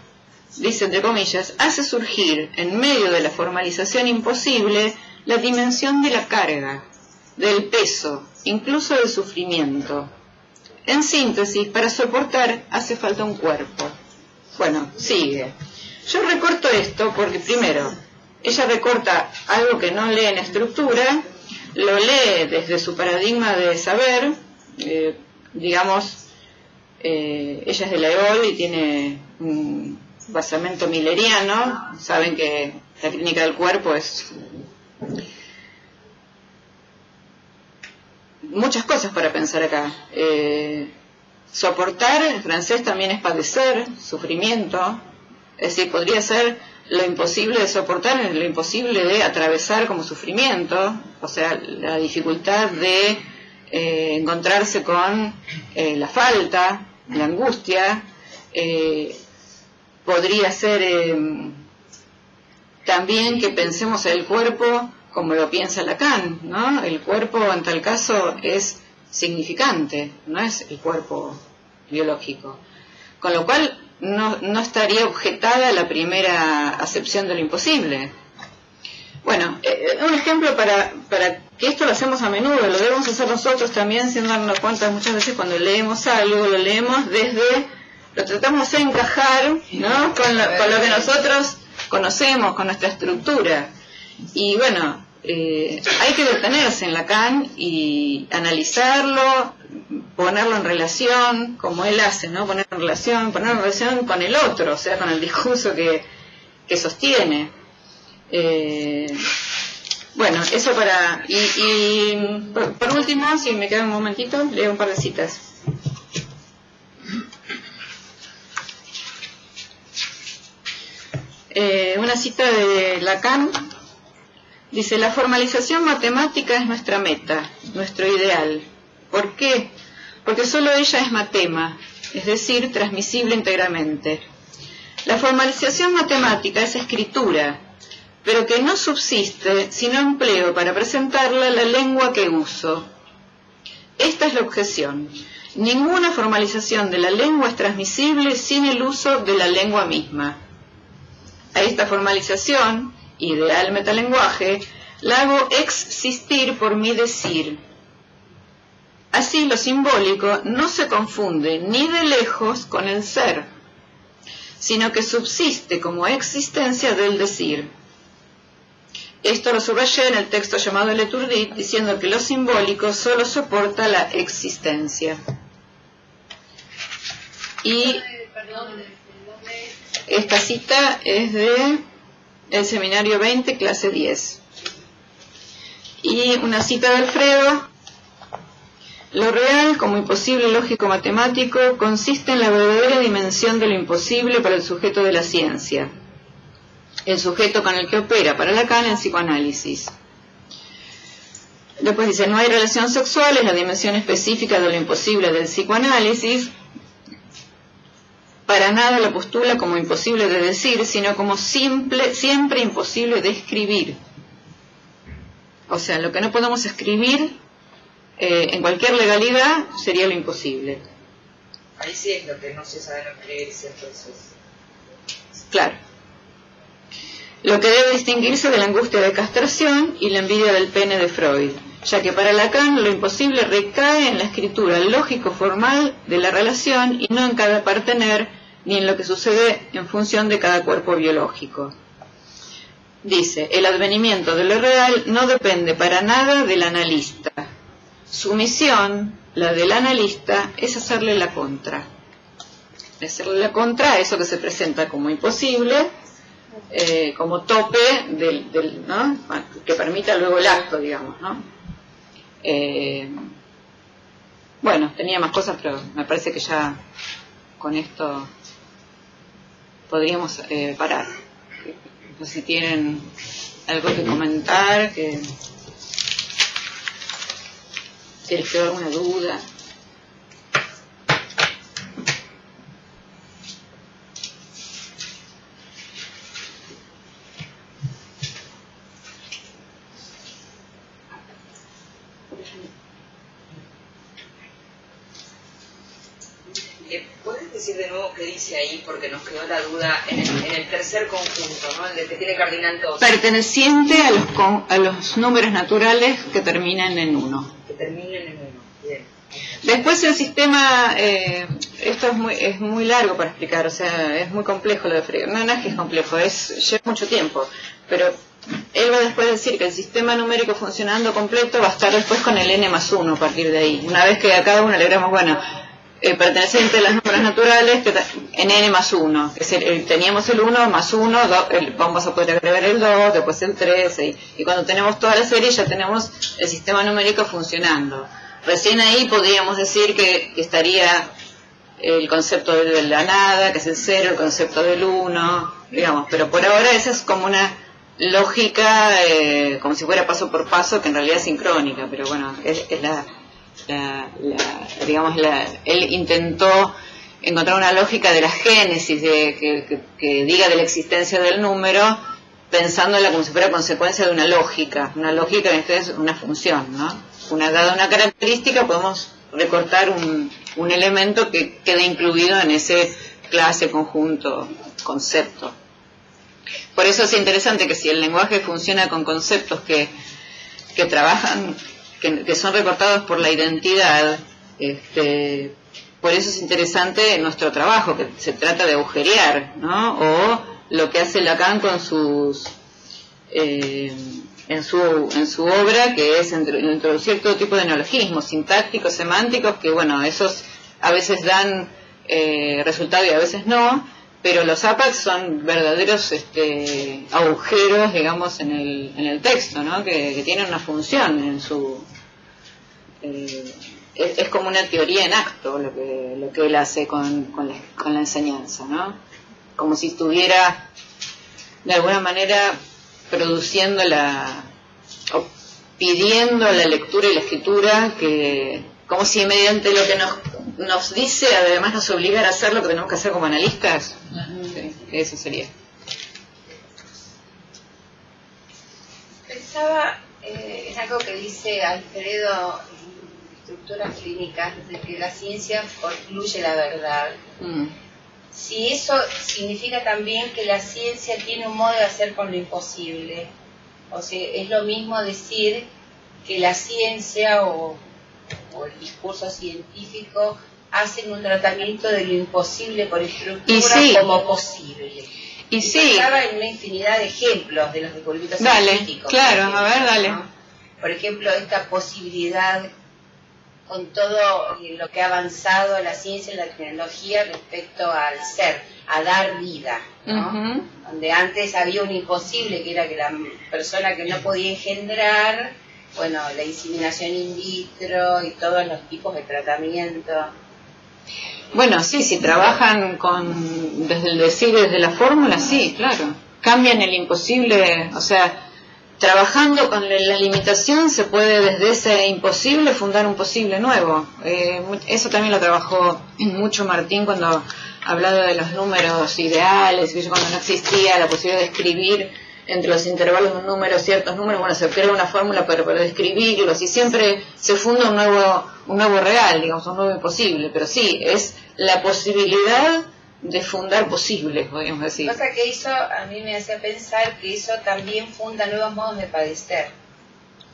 dice entre comillas, hace surgir en medio de la formalización imposible la dimensión de la carga, del peso, incluso del sufrimiento. En síntesis, para soportar hace falta un cuerpo. Bueno, sigue. Yo recorto esto porque primero, ella recorta algo que no lee en estructura, lo lee desde su paradigma de saber, digamos, ella es de la EOL y tiene un basamento milleriano. Saben que la clínica del cuerpo es muchas cosas para pensar acá. Soportar, en francés también es padecer, sufrimiento, es decir, podría ser lo imposible de soportar, lo imposible de atravesar como sufrimiento, o sea, la dificultad de encontrarse con la falta, la angustia. Podría ser también que pensemos el cuerpo como lo piensa Lacan, ¿no? El cuerpo en tal caso es significante, no es el cuerpo biológico. Con lo cual no estaría objetada la primera acepción de lo imposible. Bueno, un ejemplo para que esto lo hacemos a menudo, lo debemos hacer nosotros también sin darnos cuenta muchas veces cuando leemos algo, lo leemos lo tratamos de hacer encajar, ¿no? con lo que nosotros conocemos, con nuestra estructura. Y bueno, hay que detenerse en Lacan y analizarlo, ponerlo en relación, como él hace, ¿no? Ponerlo en relación con el otro, o sea, con el discurso que sostiene. Bueno, eso para... Y por último, si me queda un momentito, leo un par de citas. Una cita de Lacan dice: la formalización matemática es nuestra meta, nuestro ideal. ¿Por qué? Porque solo ella es matema, es decir, transmisible íntegramente. La formalización matemática es escritura, pero que no subsiste si no empleo para presentarla la lengua que uso. Esta es la objeción. Ninguna formalización de la lengua es transmisible sin el uso de la lengua misma. a esta formalización ideal metalenguaje la hago existir por mi decir. Así lo simbólico no se confunde ni de lejos con el ser, sino que subsiste como existencia del decir. Esto lo subrayé en el texto llamado El Étourdi, diciendo que lo simbólico solo soporta la existencia. Y esta cita es de el Seminario 20, clase 10. Y una cita de Alfredo: lo real, como imposible lógico-matemático, consiste en la verdadera dimensión de lo imposible para el sujeto de la ciencia, el sujeto con el que opera para Lacan en psicoanálisis. Después dice, no hay relación sexual, es la dimensión específica de lo imposible del psicoanálisis. Para nada la postula como imposible de decir, sino como siempre imposible de escribir. O sea, lo que no podemos escribir en cualquier legalidad sería lo imposible. Ahí sí es lo que no se sabe no creerse, entonces. Claro. Lo que debe distinguirse de la angustia de castración y la envidia del pene de Freud, ya que para Lacan lo imposible recae en la escritura lógico-formal de la relación y no en cada partener ni en lo que sucede en función de cada cuerpo biológico. Dice, el advenimiento de lo real no depende para nada del analista. Su misión, la del analista, es hacerle la contra. Hacerle la contra a eso que se presenta como imposible, como tope ¿no? que permita luego el acto, digamos, ¿no? Bueno, tenía más cosas, pero me parece que ya con esto podríamos parar. No sé si tienen algo que comentar, que si les quedó alguna duda. ¿Puedes decir de nuevo qué dice ahí? Porque nos quedó la duda en el tercer conjunto, ¿no? El que tiene cardinal 2. Perteneciente a los números naturales que terminan en 1. Que terminen en 1, bien. Después el sistema, esto es muy largo para explicar, o sea, es muy complejo lo de Frege. No es que es complejo, lleva mucho tiempo, pero él va después a decir que el sistema numérico funcionando completo va a estar después con el n+1 a partir de ahí. Una vez que a cada uno le agregamos, bueno, perteneciente a los números naturales en n+1, teníamos el 1 más 1, vamos a poder agregar el 2, después el 3, y cuando tenemos toda la serie ya tenemos el sistema numérico funcionando. Recién ahí podríamos decir que estaría el concepto de la nada, que es el 0, el concepto del 1, digamos, pero por ahora esa es como una lógica, como si fuera paso por paso, que en realidad es sincrónica, pero bueno, él intentó encontrar una lógica de la génesis, que diga de la existencia del número, pensándola como si fuera consecuencia de una lógica en este es una función, ¿no? Dada una característica podemos recortar un elemento que quede incluido en ese clase, conjunto, concepto. Por eso es interesante que si el lenguaje funciona con conceptos que trabajan, que son recortados por la identidad, por eso es interesante nuestro trabajo, que se trata de agujerear, ¿no? O lo que hace Lacan con sus en su obra, que es introducir todo tipo de neologismos sintácticos, semánticos, que bueno, esos a veces dan resultado y a veces no, pero los APACs son verdaderos agujeros, digamos, en el texto, ¿no? Que tienen una función en su es como una teoría en acto lo que él hace con la enseñanza, ¿no? Como si estuviera de alguna manera produciendo o pidiendo la lectura y la escritura, como si mediante lo que nos dice además nos obligara a hacer lo que tenemos que hacer como analistas. Sí, eso sería. Pensaba en algo que dice Alfredo en Estructuras Clínicas, de que la ciencia concluye la verdad. si eso significa también que la ciencia tiene un modo de hacer con lo imposible. O sea, es lo mismo decir que la ciencia o el discurso científico hacen un tratamiento de lo imposible por estructura como posible. Y sí. Estaba en una infinidad de ejemplos de los descubrimientos científicos. Claro, a ver, dale. ¿No? Por ejemplo, esta posibilidad con todo lo que ha avanzado la ciencia y la tecnología respecto al ser, a dar vida, ¿no? Donde antes había un imposible, que era que la persona que no podía engendrar, bueno, la inseminación in vitro y todos los tipos de tratamiento. Bueno, sí, si trabajan desde el decir, desde la fórmula, sí, claro. Cambian el imposible, o sea, trabajando con la limitación se puede desde ese imposible fundar un posible nuevo. Eso también lo trabajó mucho Martín cuando hablaba de los números ideales, cuando no existía la posibilidad de escribir entre los intervalos de un número ciertos números, bueno, se crea una fórmula para describirlos y siempre se funda un nuevo real, digamos, un nuevo imposible, pero sí, es la posibilidad de fundar posibles, podríamos decir. Cosa que eso a mí me hace pensar que eso también funda nuevos modos de padecer.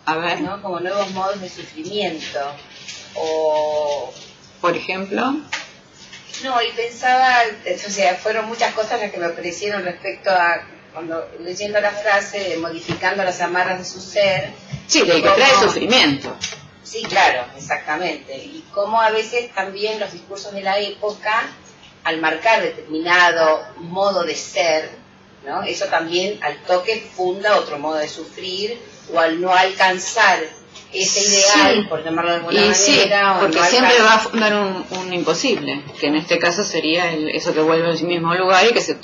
A ver. ¿No? Como nuevos modos de sufrimiento. O... Por ejemplo. No, y pensaba, o sea, fueron muchas cosas las que me aparecieron respecto a, cuando leyendo la frase de modificando las amarras de su ser. Sí, de que trae sufrimiento. Sí, claro, exactamente. Y cómo a veces también los discursos de la época, al marcar determinado modo de ser, ¿no? Eso también al toque funda otro modo de sufrir, o al no alcanzar ese ideal, por llamarlo de alguna manera. Sí, porque no siempre va a fundar un imposible, que en este caso sería eso que vuelve al mismo lugar y que se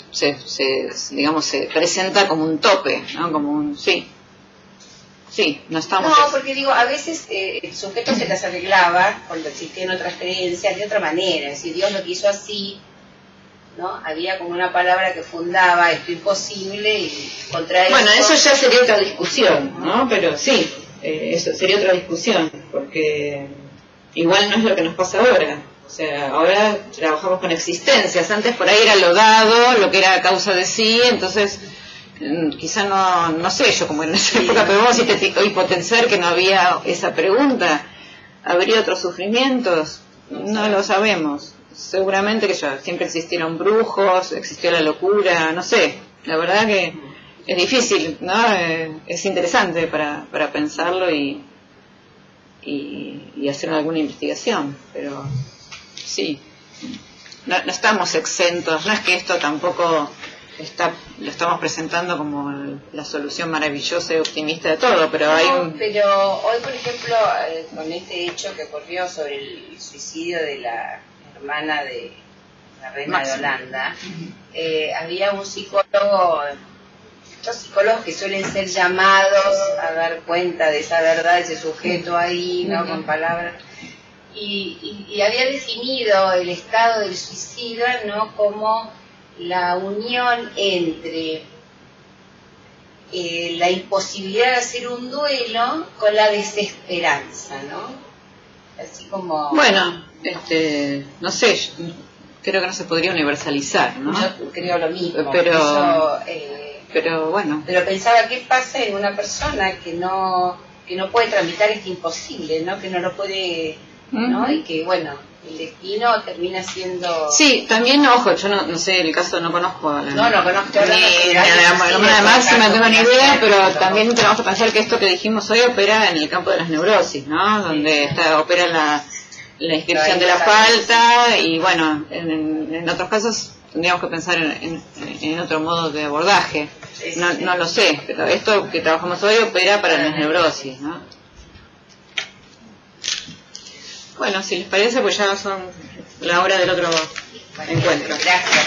presenta como un tope, ¿no? Como un sí, no estamos... No, porque digo, a veces el sujeto se las arreglaba cuando existían otras creencias de otra manera, es decir, Dios lo quiso así, ¿no? Había como una palabra que fundaba esto imposible y contra eso... Bueno, eso ya sería otra discusión, ¿no? Pero sí, eso sería otra discusión, porque igual no es lo que nos pasa ahora. O sea, ahora trabajamos con existencias, antes por ahí era lo dado, lo que era causa de sí, entonces... quizá no sé yo como en esa época, pero vos hoy potenciar que no había esa pregunta, ¿habría otros sufrimientos? No lo sabemos. Seguramente que siempre existieron brujos, existió la locura, no sé. La verdad que es difícil, ¿no? Es interesante para pensarlo y hacer alguna investigación, pero sí, no estamos exentos, no es que esto tampoco... lo estamos presentando como la solución maravillosa y optimista de todo, pero pero hoy, por ejemplo, con este hecho que ocurrió sobre el suicidio de la hermana de la reina de Holanda, había un psicólogo, estos psicólogos que suelen ser llamados a dar cuenta de esa verdad, ese sujeto ahí, ¿no? Con palabras, y había definido el estado del suicidio, ¿no? Como la unión entre la imposibilidad de hacer un duelo con la desesperanza, ¿no? Así como... Bueno, no sé, creo que no se podría universalizar, ¿no? Yo creo lo mismo. Pero bueno. Pero pensaba, ¿qué pasa en una persona que no puede tramitar este imposible, ¿no? Que no lo puede, ¿no? Y que, bueno... el destino termina siendo... Sí, también, ojo, yo no sé, el caso no conozco... No conozco. La máxima no tengo ni idea, pero también tenemos que pensar que esto que dijimos hoy opera en el campo de las neurosis, ¿no? Donde opera la inscripción de la falta y, bueno, en otros casos tendríamos que pensar en otro modo de abordaje. No lo sé, pero esto que trabajamos hoy opera para las neurosis, ¿no? Bueno, si les parece, pues ya son la hora del otro encuentro. Gracias.